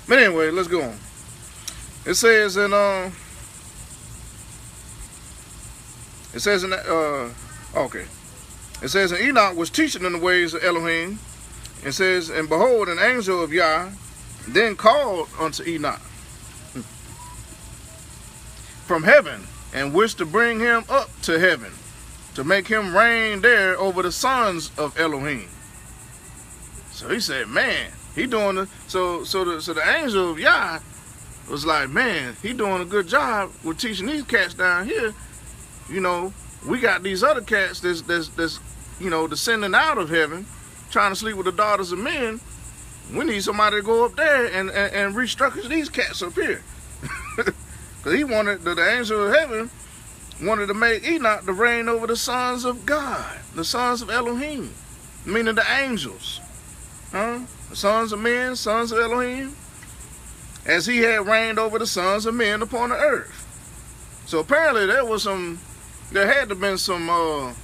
But anyway, let's go on. It says in, okay. It says, and Enoch was teaching in the ways of Elohim. It says, and behold, an angel of Yah then called unto Enoch from heaven, and wished to bring him up to heaven, to make him reign there over the sons of Elohim. So he said, man, he doing the so the angel of Yah was like, man, he doing a good job with teaching these cats down here. You know, we got these other cats that's you know, descending out of heaven, trying to sleep with the daughters of men. We need somebody to go up there and restructure these cats up here. Because he wanted, the angel of heaven wanted to make Enoch to reign over the sons of God, the sons of Elohim, meaning the angels. Huh? The sons of men, sons of Elohim, as he had reigned over the sons of men upon the earth. So apparently there had to have been some,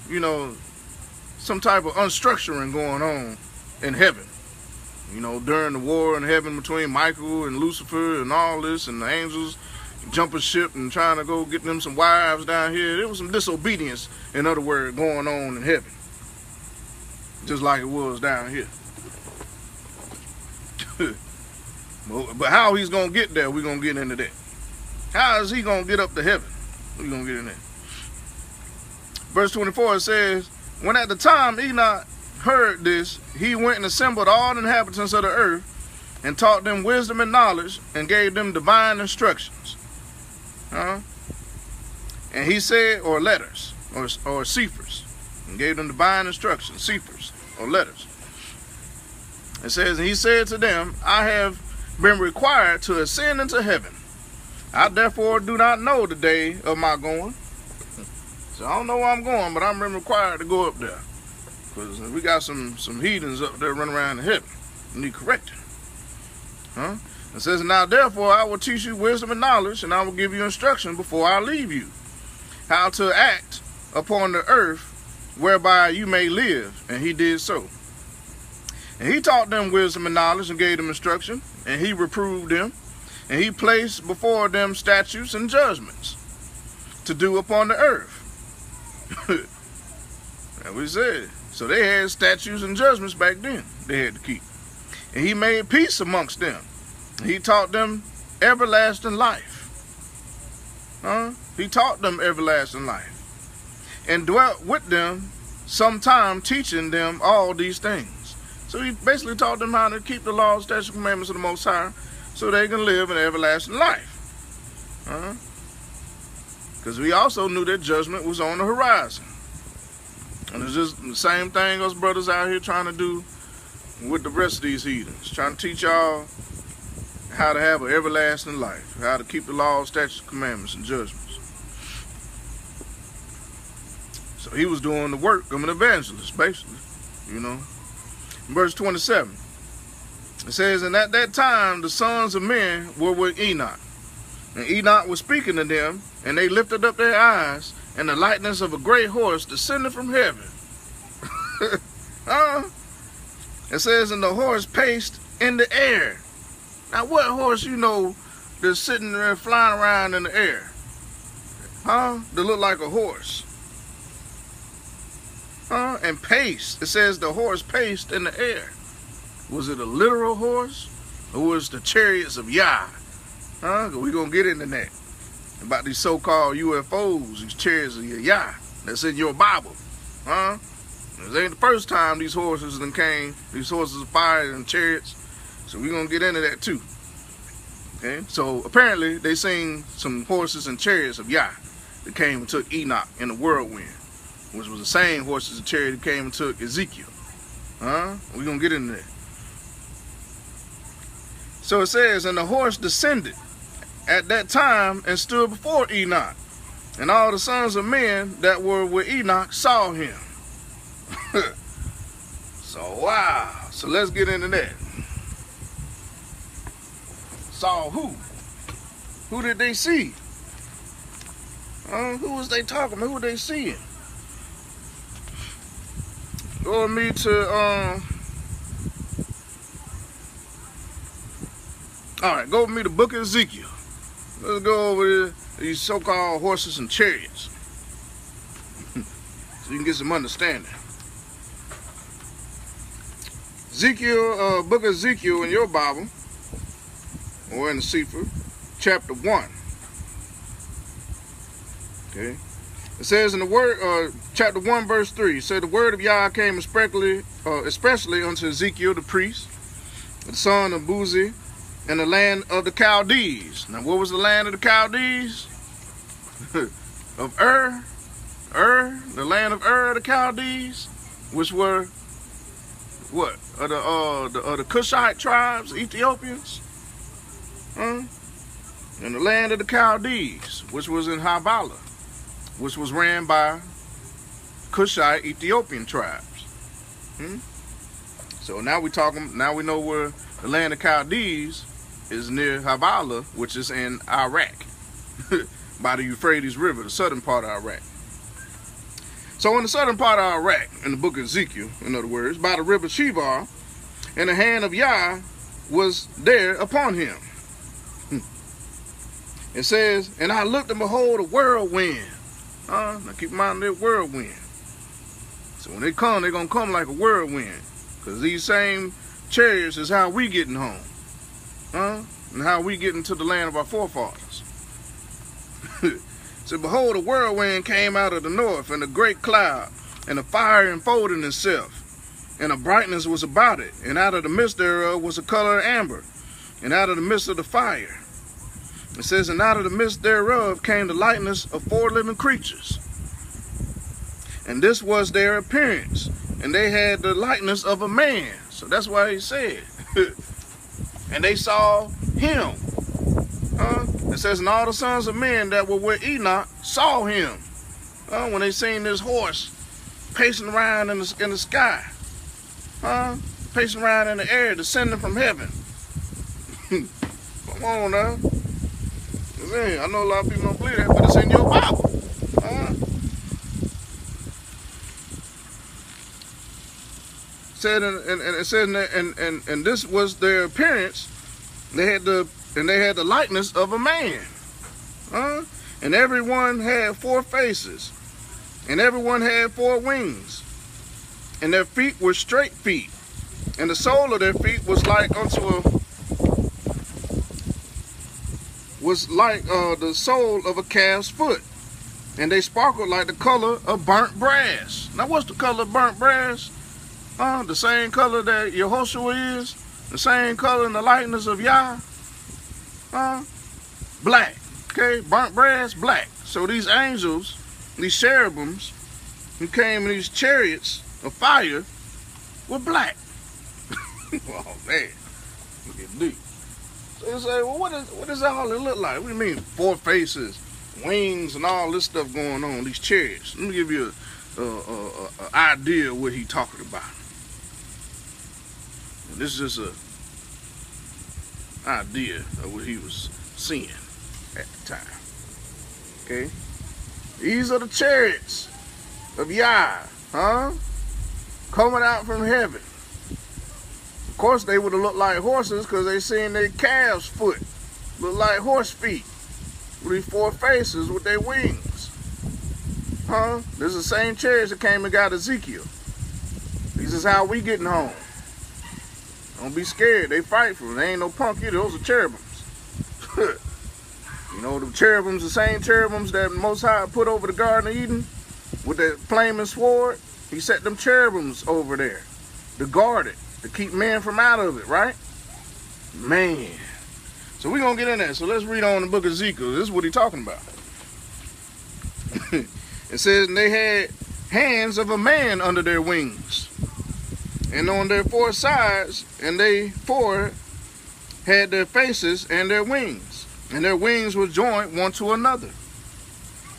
you know, some type of unstructuring going on in heaven. You know, during the war in heaven between Michael and Lucifer and all this, and the angels jumping ship and trying to go get them some wives down here. There was some disobedience, in other words, going on in heaven. Just like it was down here. But how he's going to get there, we're going to get into that. How is he going to get up to heaven? We're going to get in there. Verse 24, it says, when at the time Enoch heard this, he went and assembled all the inhabitants of the earth and taught them wisdom and knowledge and gave them divine instructions. And he said, or letters, or Cephars, and gave them divine instructions, Cephars, or letters. It says, and he said to them, I have been required to ascend into heaven. I therefore do not know the day of my going. So I don't know where I'm going, but I'm required to go up there. Because we got some heathens up there running around in heaven. You need correcting. It says, now therefore I will teach you wisdom and knowledge, and I will give you instruction before I leave you, how to act upon the earth, whereby you may live. And he did so. And he taught them wisdom and knowledge and gave them instruction, and he reproved them, and he placed before them statutes and judgments to do upon the earth. That's what he said. So they had statutes and judgments back then they had to keep. And he made peace amongst them. He taught them everlasting life. He taught them everlasting life. And dwelt with them sometime, teaching them all these things. So he basically taught them how to keep the laws, statutes, and commandments of the Most High, so they can live an everlasting life. Because we also knew that judgment was on the horizon. And it's just the same thing us brothers out here trying to do with the rest of these heathens. Trying to teach y'all how to have an everlasting life. How to keep the laws, statutes, commandments, and judgments. So he was doing the work of an evangelist, basically. You know. Verse 27. It says, and at that time the sons of men were with Enoch. And Enoch was speaking to them, and they lifted up their eyes, and the likeness of a great horse descended from heaven. It says, and the horse paced in the air. Now what horse you know that's sitting there flying around in the air? That look like a horse. And paced. It says the horse paced in the air. Was it a literal horse? Or was it the chariots of Yah? We're going to get into that. About these so-called UFOs, these chariots of Yah. That's in your Bible. This ain't the first time these horses done came. These horses of fire and chariots. So we're going to get into that too. Okay? So apparently they seen some horses and chariots of Yah that came and took Enoch in the whirlwind, which was the same horses and chariots that came and took Ezekiel. We're going to get into that. So it says, and the horse descended at that time and stood before Enoch. And all the sons of men that were with Enoch saw him. So, wow. So let's get into that. Saw who? Who did they see? Who was they talking about? Who were they seeing? Go with me to, alright, go with me to the book of Ezekiel. Let's go over these so-called horses and chariots. So you can get some understanding. Ezekiel, book of Ezekiel in your Bible, or in the Cephar, chapter 1. Okay. It says in the word, chapter 1, verse 3, it said, the word of Yah came especially unto Ezekiel the priest, the son of Buzi, in the land of the Chaldees. Now, what was the land of the Chaldees? Of Ur, the land of Ur, the Chaldees, which were what? Of the Cushite tribes, Ethiopians, and the land of the Chaldees, which was in Havilah, which was ran by Cushite Ethiopian tribes. So now we know where the land of Chaldees is, near Havilah, which is in Iraq, by the Euphrates River, the southern part of Iraq. So in the southern part of Iraq, in the book of Ezekiel, in other words, by the river Cephar, and the hand of Yah was there upon him. It says, and I looked and behold a whirlwind. Now keep in mind that whirlwind. So when they come, they're going to come like a whirlwind. Because these same chariots is how we getting home. And how we getting to the land of our forefathers. So behold, a whirlwind came out of the north, and a great cloud, and a fire enfolded itself, and a brightness was about it, and out of the midst thereof was a color of amber, and out of the midst of the fire. It says, and out of the midst thereof came the likeness of 4 living creatures. And this was their appearance, and they had the likeness of a man. So that's why he said, and they saw him. It says, and all the sons of men that were with Enoch saw him. When they seen this horse pacing around in the sky. Pacing around in the air, descending from heaven. Come on now. I know a lot of people don't believe that, but it's in your Bible. It said, and this was their appearance. They had the likeness of a man. And everyone had 4 faces, and everyone had 4 wings, and their feet were straight feet, and the sole of their feet was like the sole of a calf's foot, and they sparkled like the color of burnt brass. Now, what's the color of burnt brass? The same color that Yehoshua is, the same color in the likeness of Yah. Black. Okay, burnt brass, black. So these angels, these cherubims, who came in these chariots of fire, were black. Oh man, look at deep. So you say, well, what does that all look like? What do you mean 4 faces, wings, and all this stuff going on, these chariots? Let me give you an idea of what he's talking about. And this is just idea of what he was seeing at the time. Okay? These are the chariots of Yah, coming out from heaven. Of course, they would have looked like horses because they seen their calves' foot look like horse feet with these four faces with their wings. This is the same chariots that came and got Ezekiel. This is how we getting home. Don't be scared. They fight for them. They ain't no punk either. Those are cherubims. You know, the cherubims, the same cherubims that Most High put over the Garden of Eden with that flaming sword. He set them cherubims over there to guard it, to keep men from out of it, right? Man. So we're going to get in there. So let's read on the book of Ezekiel. This is what he's talking about. It says, and they had hands of a man under their wings, and on their four sides, and they four had their faces and their wings were joined one to another.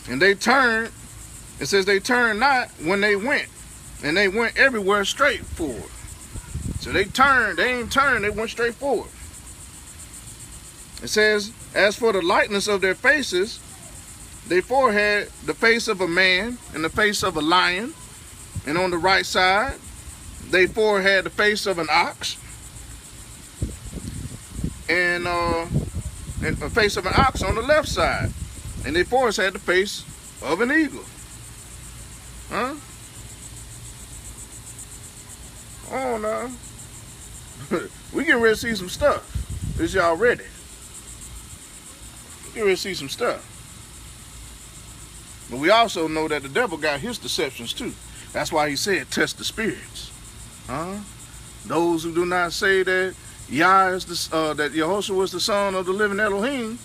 And they turned, it says they turned not when they went, and they went everywhere straight forward. So they turned, they ain't turned, they went straight forward. It says, as for the likeness of their faces, they four had the face of a man and the face of a lion, and on the right side, they four had the face of an ox, and a face of an ox on the left side, and they four had the face of an eagle. Oh no, we getting ready to see some stuff. Is y'all ready? We getting ready to see some stuff. But we also know that the devil got his deceptions too. That's why he said, test the spirits. Those who do not say that Yah is that Yehoshua was the son of the living Elohim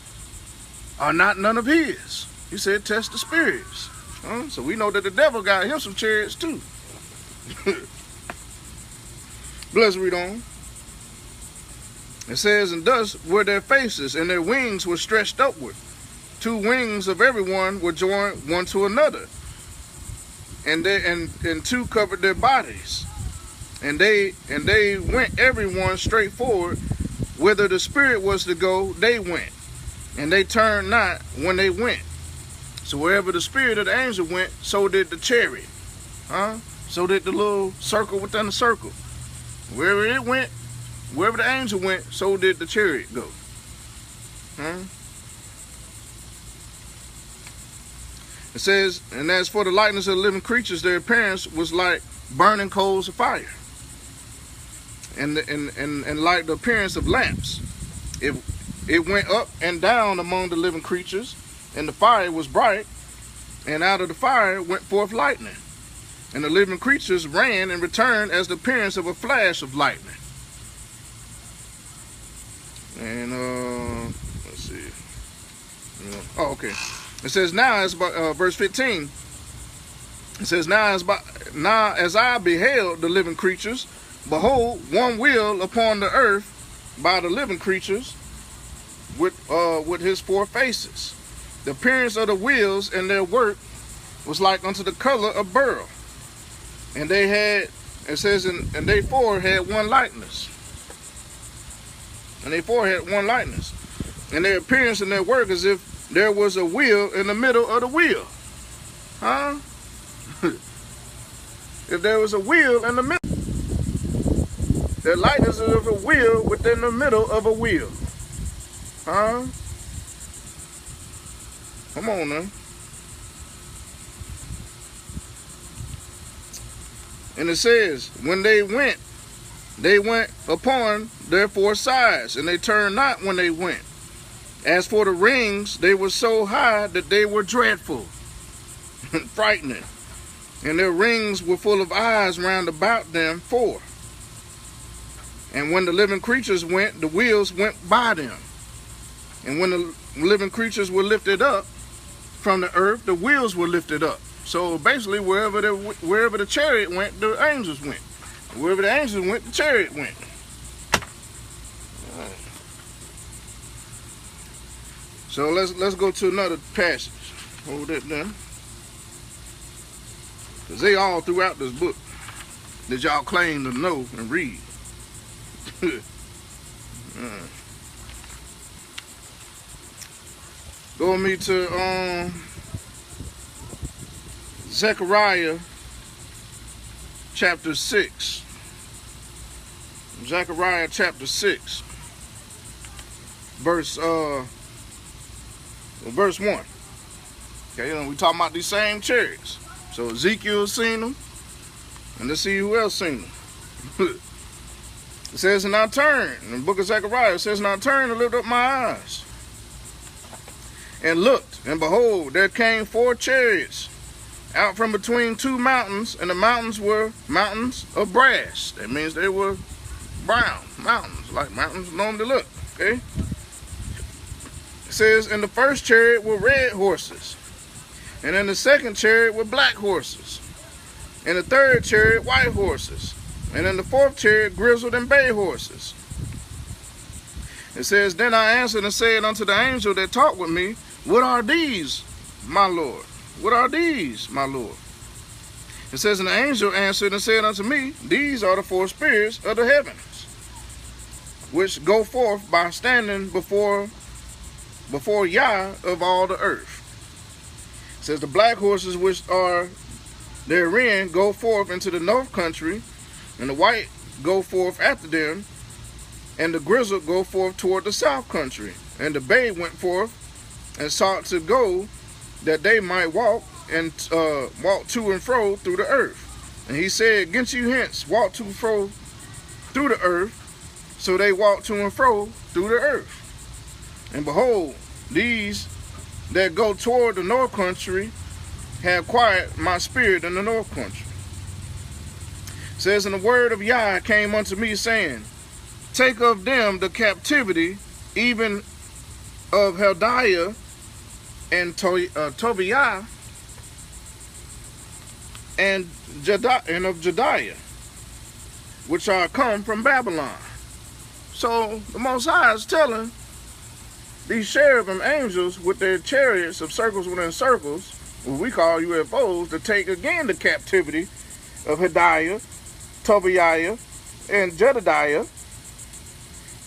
are not none of his. He said, test the spirits. So we know that the devil got him some chariots too. Let's read on. It says, and thus were their faces, and their wings were stretched upward. Two wings of everyone were joined one to another, and two covered their bodies, and they went everyone straight forward. Whither the spirit was to go, they went, and they turned not when they went. So wherever the spirit of the angel went, so did the chariot. So did the little circle within the circle. Wherever it went, wherever the angel went, so did the chariot go. It says, and as for the likeness of the living creatures, their appearance was like burning coals of fire, and like the appearance of lamps. It went up and down among the living creatures, and the fire was bright, and out of the fire went forth lightning. And the living creatures ran and returned as the appearance of a flash of lightning. And let's see. Oh, okay. It says, now as verse 15. It says, now as I beheld the living creatures, behold, one wheel upon the earth by the living creatures with his four faces. The appearance of the wheels and their work was like unto the color of beryl. And they had, it says, and they four had one likeness. And they four had one likeness. And their appearance and their work as if there was a wheel in the middle of the wheel. If there was a wheel in the middle, their likeness is of a wheel within the middle of a wheel. Come on now. And it says, when they went upon their four sides, and they turned not when they went. As for the rings, they were so high that they were dreadful and frightening. And their rings were full of eyes round about them four. And when the living creatures went, the wheels went by them. And when the living creatures were lifted up from the earth, the wheels were lifted up. So basically, wherever the chariot went, the angels went. Wherever the angels went, the chariot went. So let's go to another passage. Hold that down. Because they all throughout this book that y'all claim to know and read. Go with me to Zechariah chapter 6. Zechariah chapter 6. Verse 1. Okay, we talking about these same chariots. So Ezekiel seen them, and let's see who else seen them. It says, and I turned, in the book of Zechariah, it says, and I turned and lifted up my eyes, and looked, and behold, there came 4 chariots out from between 2 mountains, and the mountains were mountains of brass. That means they were brown mountains, like mountains normally look, okay? It says, in the first chariot were red horses, and in the second chariot were black horses, in the third chariot white horses, and in the fourth chariot grizzled and bay horses. It says, then I answered and said unto the angel that talked with me, what are these, my Lord? What are these, my Lord? It says, and the angel answered and said unto me, these are the 4 spirits of the heavens, which go forth by standing before Yah of all the earth. It says, the black horses which are therein go forth into the north country, and the white go forth after them, and the grizzled go forth toward the south country. And the bay went forth and sought to go, that they might walk walk to and fro through the earth. And he said, get you hence, walk to and fro through the earth. So they walked to and fro through the earth. And behold, these that go toward the north country have quieted my spirit in the north country. It says, and the word of Yah came unto me, saying, take of them the captivity, even of Heldiah and Tobiah and of Jediah, which are come from Babylon. So the Most High is telling these cherubim angels with their chariots of circles within circles, what we call UFOs, to take again the captivity of Heldiah, Tobiah, and Jediah,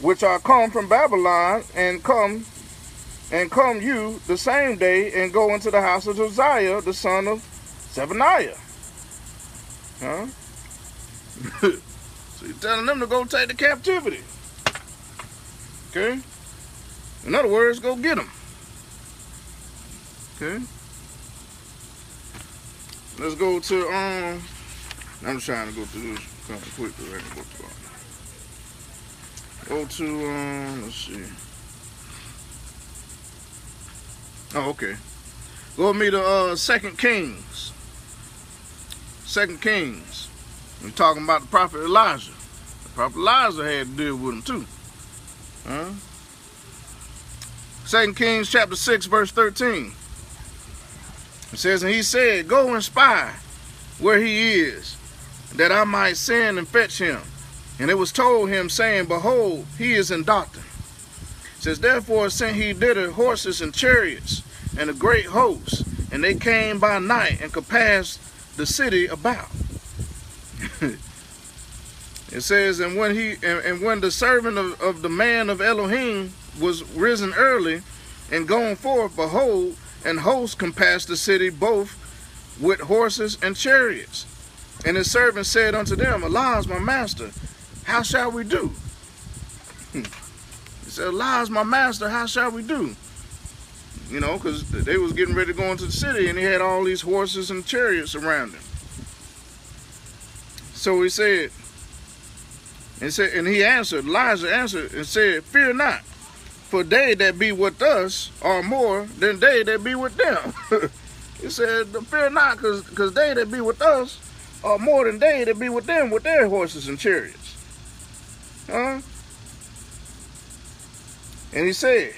which are come from Babylon, and come you the same day, and go into the house of Josiah, the son of Zephaniah. Huh? So he's telling them to go take the captivity. Okay? In other words, go get them. Okay? Let's go to, I'm just trying to go through this kind of quickly. Go to, let's see. Oh, okay. Go with me to 2 Kings. 2 Kings. We're talking about the prophet Elijah. The prophet Elijah had to deal with him too. Huh? 2 Kings chapter 6, verse 13. It says, and he said, go and spy where he is, that I might send and fetch him. And it was told him, saying, behold, he is in Dothan. It says, therefore sent he thither horses and chariots and a great host, and they came by night and compassed the city about. It says, and when the servant of the man of Elohim was risen early and gone forth, behold, and hosts compassed the city both with horses and chariots. And his servant said unto them, alas, my master, how shall we do? He said, alas, my master, how shall we do? You know, because they was getting ready to go into the city, and he had all these horses and chariots around him. So he said, and he answered, Elijah answered and said, fear not, for they that be with us are more than they that be with them. He said, fear not, because they that be with us are more than they that be with them with their horses and chariots. Huh? And he said,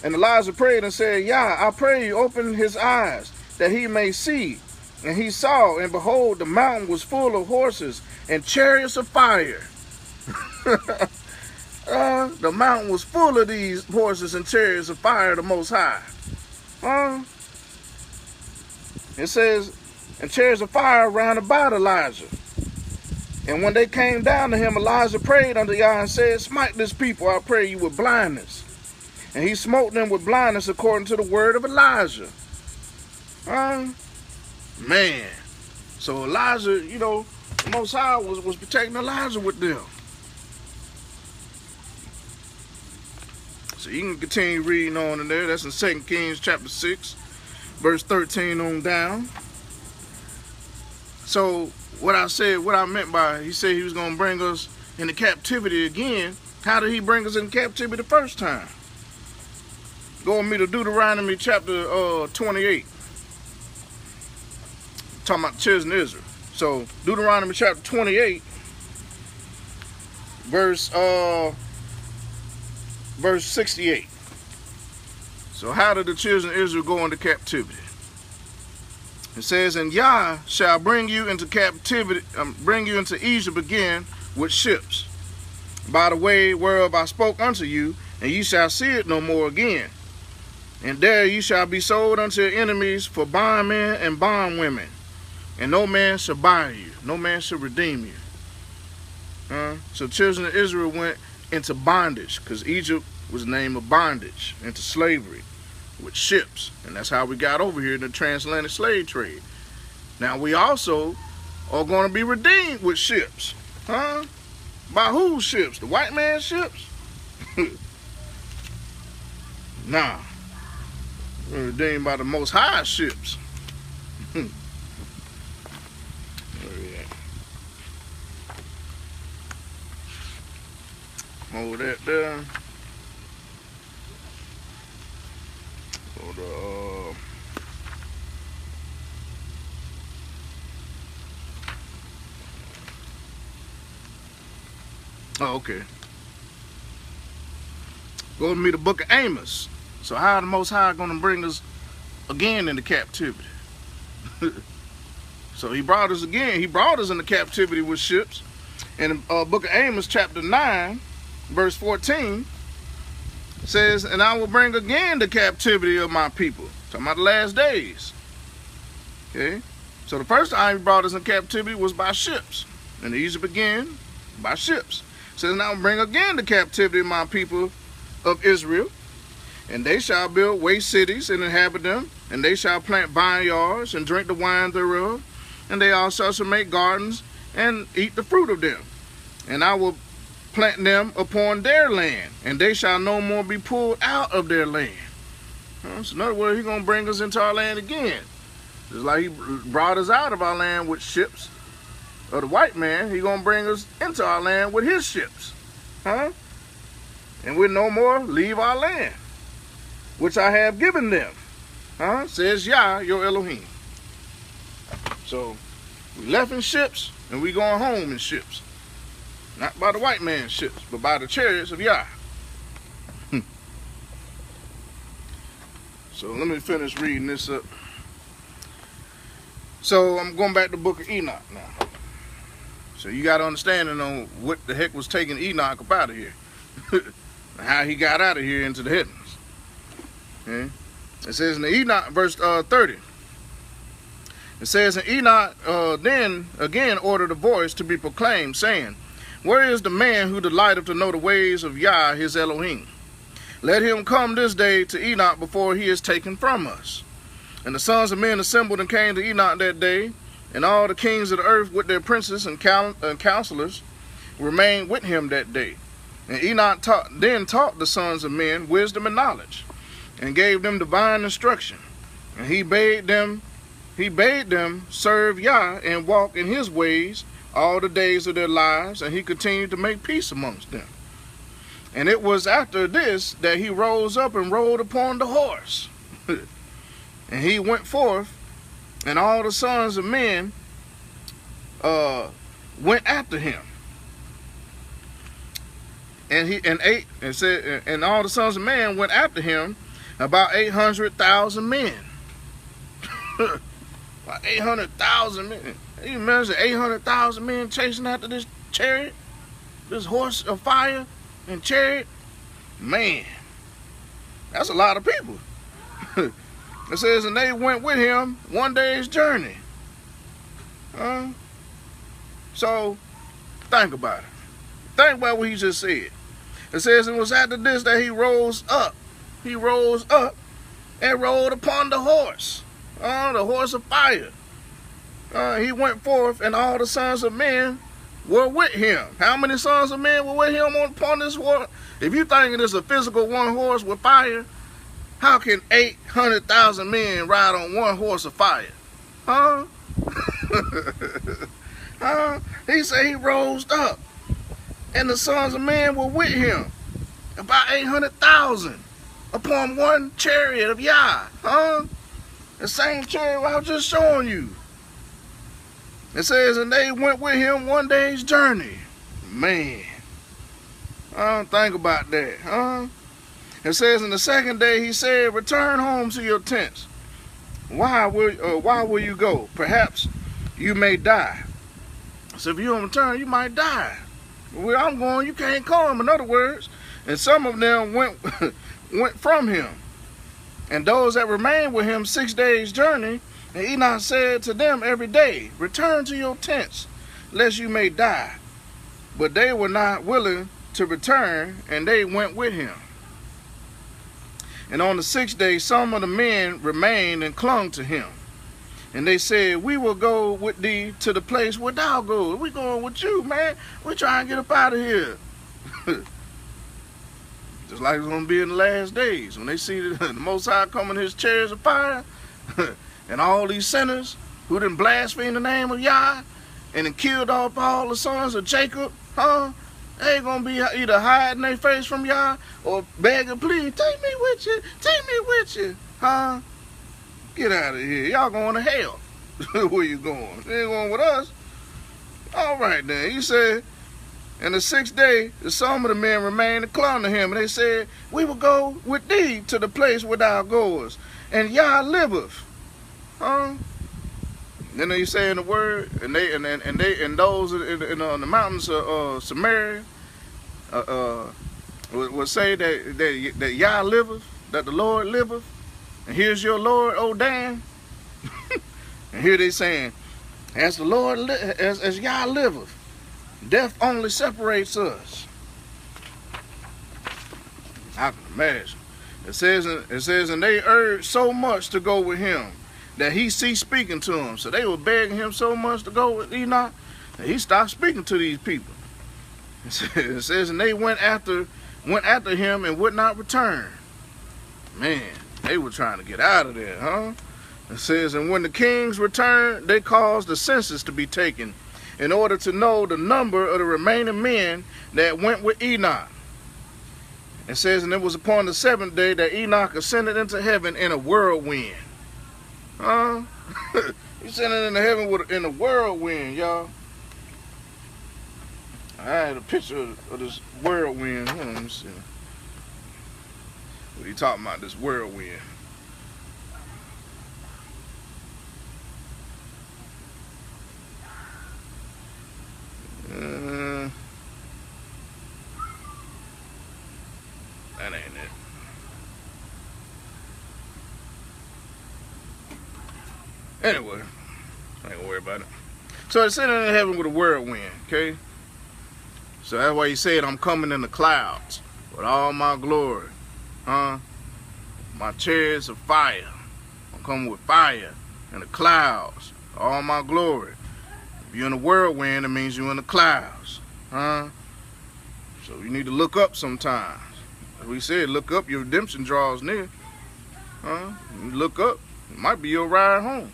and Elijah prayed and said, Yah, I pray you, open his eyes, that he may see. And he saw, and behold, the mountain was full of horses and chariots of fire. The mountain was full of these horses and chariots of fire, the Most High. It says, and chariots of fire round about Elijah. And when they came down to him, Elijah prayed unto Yah and said, smite this people, I pray you, with blindness, And he smote them with blindness according to the word of Elijah. Man. So Elijah, you know, the Most High was protecting Elijah with them. So you can continue reading on in there. That's in 2 Kings chapter 6, verse 13 on down. So what I meant by he said he was going to bring us into captivity again. How did he bring us into captivity the first time? Go with me to Deuteronomy chapter 28. Talking about the children of Israel. So Deuteronomy chapter 28, verse 68. So how did the children of Israel go into captivity? It says, and Yah shall bring you into captivity, bring you into Egypt again with ships, by the way whereof I spoke unto you, and ye shall see it no more again. And there ye shall be sold unto your enemies for bondmen and bondwomen, and no man shall buy you, no man shall redeem you. So the children of Israel went into bondage, because Egypt was the name of bondage, into slavery with ships. And that's how we got over here in the transatlantic slave trade. Now we also are going to be redeemed with ships. By whose ships? The white man's ships? Nah. We're redeemed by the Most High ships. Where we at? Hold that there. Oh, okay. Go with me to the book of Amos. So how the Most High going to bring us again into captivity? So he brought us again. He brought us into captivity with ships. In the book of Amos chapter 9, verse 14, says, and I will bring again the captivity of my people. Talking about the last days. Okay. So the first time he brought us in captivity was by ships. And Egypt again by ships. It says, and I will bring again the captivity of my people of Israel. And they shall build waste cities and inhabit them. And they shall plant vineyards and drink the wine thereof. And they also shall make gardens and eat the fruit of them. And I will plant them upon their land, and they shall no more be pulled out of their land. So in other words, he's going to bring us into our land again. Just like he brought us out of our land with ships of the white man, he's going to bring us into our land with his ships. And we'll no more leave our land, which I have given them. Says Yah, your Elohim. So we left in ships, and we going home in ships. Not by the white man's ships, but by the chariots of Yah. So let me finish reading this up. So I'm going back to the book of Enoch now. So you got understanding on what the heck was taking Enoch up out of here. How he got out of here into the heavens. Okay? It says in the Enoch, verse 30. It says, and Enoch then again ordered a voice to be proclaimed, saying, where is the man who delighteth to know the ways of Yah his Elohim? Let him come this day to Enoch before he is taken from us. And the sons of men assembled and came to Enoch that day, and all the kings of the earth with their princes and counselors remained with him that day. And Enoch then taught the sons of men wisdom and knowledge, and gave them divine instruction. And he bade them serve Yah and walk in his ways all the days of their lives, and he continued to make peace amongst them. And it was after this that he rose up and rode upon the horse. And he went forth, and all the sons of men went after him. And all the sons of men went after him, about 800,000 men. About 800,000 men. Can you imagine 800,000 men chasing after this chariot? This horse of fire and chariot? Man, that's a lot of people. It says, and they went with him one day's journey. So, think about it. Think about what he just said. It says, it was after this that he rose up he rose up and rode upon the horse of fire. He went forth, and all the sons of men were with him. How many sons of men were with him upon this horse? If you think it's a physical one horse with fire, how can 800,000 men ride on one horse of fire? Huh? He said he rose up, and the sons of men were with him, about 800,000, upon one chariot of Yah. The same chariot I was just showing you. It says, and they went with him one day's journey. Man, I don't think about that. It says, in the second day he said, return home to your tents. Why will you go? Perhaps you may die. So if you don't return, you might die. Where I'm going, you can't come, in other words. And some of them went from him. And those that remained with him 6 days' journey, and Enoch said to them every day, return to your tents, lest you may die. But they were not willing to return, and they went with him. And on the 6th day, some of the men remained and clung to him. And they said, we will go with thee to the place where thou goest. We going with you, man. We trying to get up out of here. Just like it's going to be in the last days. When they see the Most High come in his chariots of fire, and all these sinners who didn't blaspheme the name of Yah, and then killed off all the sons of Jacob, they ain't going to be either hiding their face from Yah or begging, please, take me with you, Get out of here. Y'all going to hell. Where you going? You ain't going with us. All right, then. He said, and the 6th day, some of the men remained and clung to him, and they said, we will go with thee to the place where thou goest, and Yah liveth. Then they say in the word, and those in the mountains of Samaria would say that Yah liveth, that the Lord liveth, and here's your Lord, O Dan. And here they saying, as the Lord as Yah liveth, death only separates us. I can imagine. It says, and they urged so much to go with him that he ceased speaking to them. So they were begging him so much to go with Enoch that he stopped speaking to these people. It says, and they went after him and would not return. Man, they were trying to get out of there, It says, and when the kings returned, they caused the census to be taken in order to know the number of the remaining men that went with Enoch. It says, and it was upon the 7th day that Enoch ascended into heaven in a whirlwind. He ascended into heaven in a whirlwind, y'all. I had a picture of this whirlwind. Let me see. What are you talking about, this whirlwind? That ain't it. Anyway, I ain't gonna worry about it. So it's sitting in heaven with a whirlwind, okay? So that's why he said, I'm coming in the clouds with all my glory. My chariots of fire. I'm coming with fire in the clouds, all my glory. If you're in a whirlwind, it means you're in the clouds. So you need to look up sometimes. As we said, look up, your redemption draws near. You look up, it might be your ride home.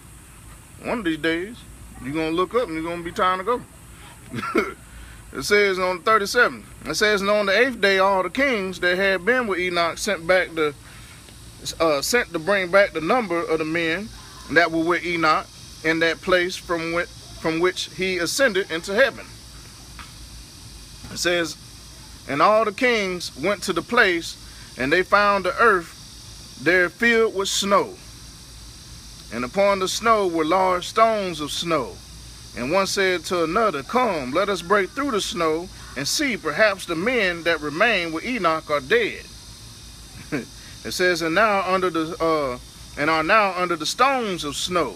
One of these days, you're going to look up and it's going to be time to go. It says on the 37th, it says, and on the 8th day, all the kings that had been with Enoch sent to bring back the number of the men that were with Enoch in that place from which he ascended into heaven. It says, and all the kings went to the place, and they found the earth there filled with snow. And upon the snow were large stones of snow. And one said to another, come, let us break through the snow, and see, perhaps the men that remain with Enoch are dead. It says, and are now under the stones of snow.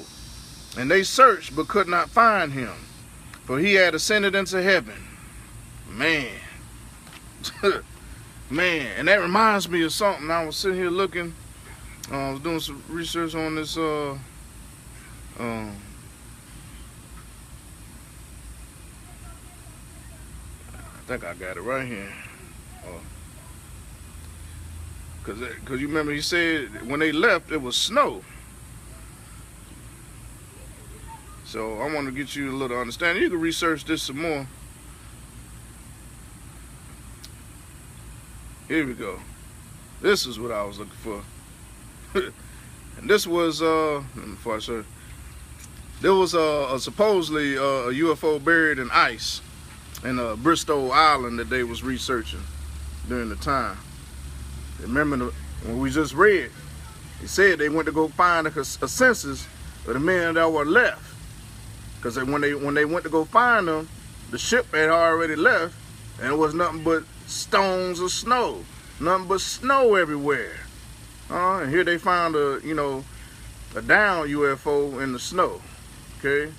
And they searched, but could not find him, for he had ascended into heaven. Man. Man, and that reminds me of something. I was sitting here looking. I was doing some research on this. I think I got it right here. Cause you remember he said when they left it was snow. So I want to get you a little understanding. You can research this some more. Here we go. This is what I was looking for. And this was before I show you, there was supposedly a UFO buried in ice in Bristow Island that they was researching during the time. Remember when we just read, he said they went to go find a census of the men that were left. Because when they went to go find them, the ship had already left, and it was nothing but stones of snow, nothing but snow everywhere. And here they found a down UFO in the snow. Okay,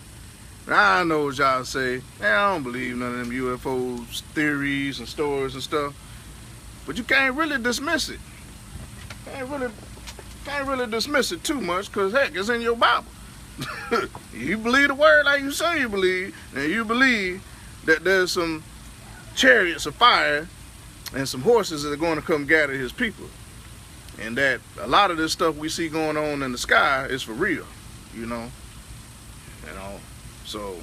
now I know what y'all say. I don't believe none of them UFO theories and stories and stuff, but you can't really dismiss it. Can't really dismiss it too much, because heck, it's in your Bible. You believe the word like you say you believe, and you believe that there's some chariots of fire and some horses that are going to come gather his people, and that a lot of this stuff we see going on in the sky is for real, so,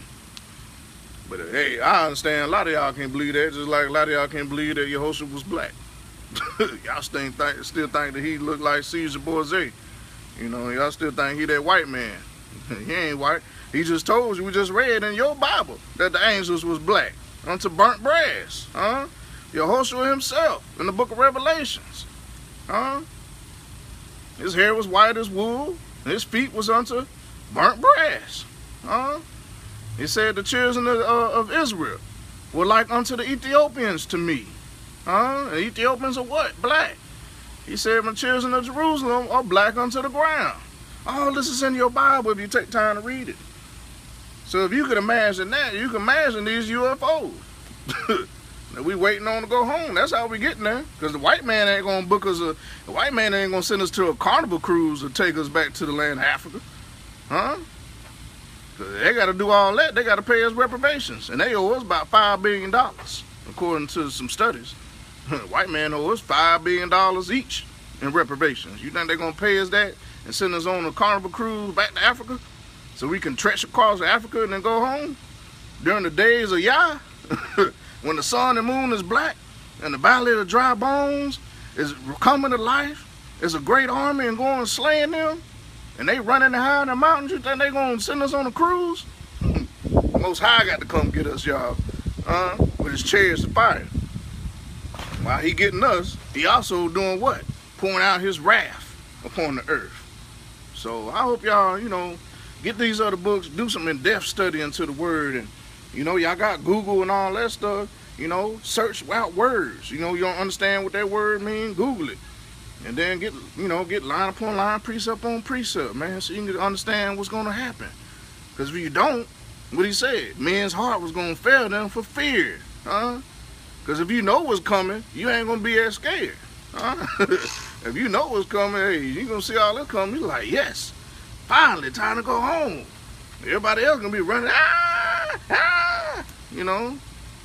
but hey, I understand a lot of y'all can't believe that, just like a lot of y'all can't believe that Yehoshua was black. Y'all still think that he looked like Caesar Borgia. Y'all still think he that white man. He ain't white. He just told you, we just read in your Bible, that the angels was black unto burnt brass. Yehoshua himself in the book of Revelations. His hair was white as wool, and his feet was unto burnt brass. He said the children of Israel were like unto the Ethiopians to me. The Ethiopians are what? Black. He said my children of Jerusalem are black unto the ground. All this is in your Bible if you take time to read it. So if you can imagine that, you can imagine these UFOs that we waiting on to go home. That's how we getting there. Because the white man ain't gonna book us the white man ain't gonna send us to a carnival cruise to take us back to the land of Africa. Because they gotta do all that. They gotta pay us reparations. And they owe us about $5 billion, according to some studies. White man owe us $5 billion each in reparations. You think they're gonna pay us that and send us on a carnival cruise back to Africa so we can trek across Africa and then go home during the days of Yah, when the sun and moon is black and the valley of the dry bones is coming to life? It's a great army and going slaying them, and they running and hiding in the mountains. You think they gonna send us on a cruise? Most High got to come get us, y'all, with his chariots of fire. While he getting us, he also doing what? Pouring out his wrath upon the earth. So I hope y'all, get these other books, do some in-depth study into the word, and y'all got Google and all that stuff. Search out words. You don't understand what that word means, Google it, and then get line upon line, precept on precept, man, so you can understand what's going to happen. Because if you don't, what he said, men's heart was going to fail them for fear, Because if you know what's coming, you ain't going to be as scared. If you know what's coming, hey, you gonna see all this coming. You're like, yes, finally, time to go home. Everybody else gonna be running,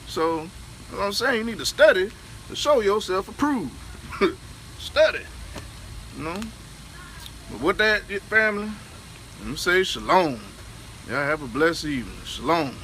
So, what I'm saying, you need to study to show yourself approved. Study, But with that, family, let me say shalom. Y'all have a blessed evening. Shalom.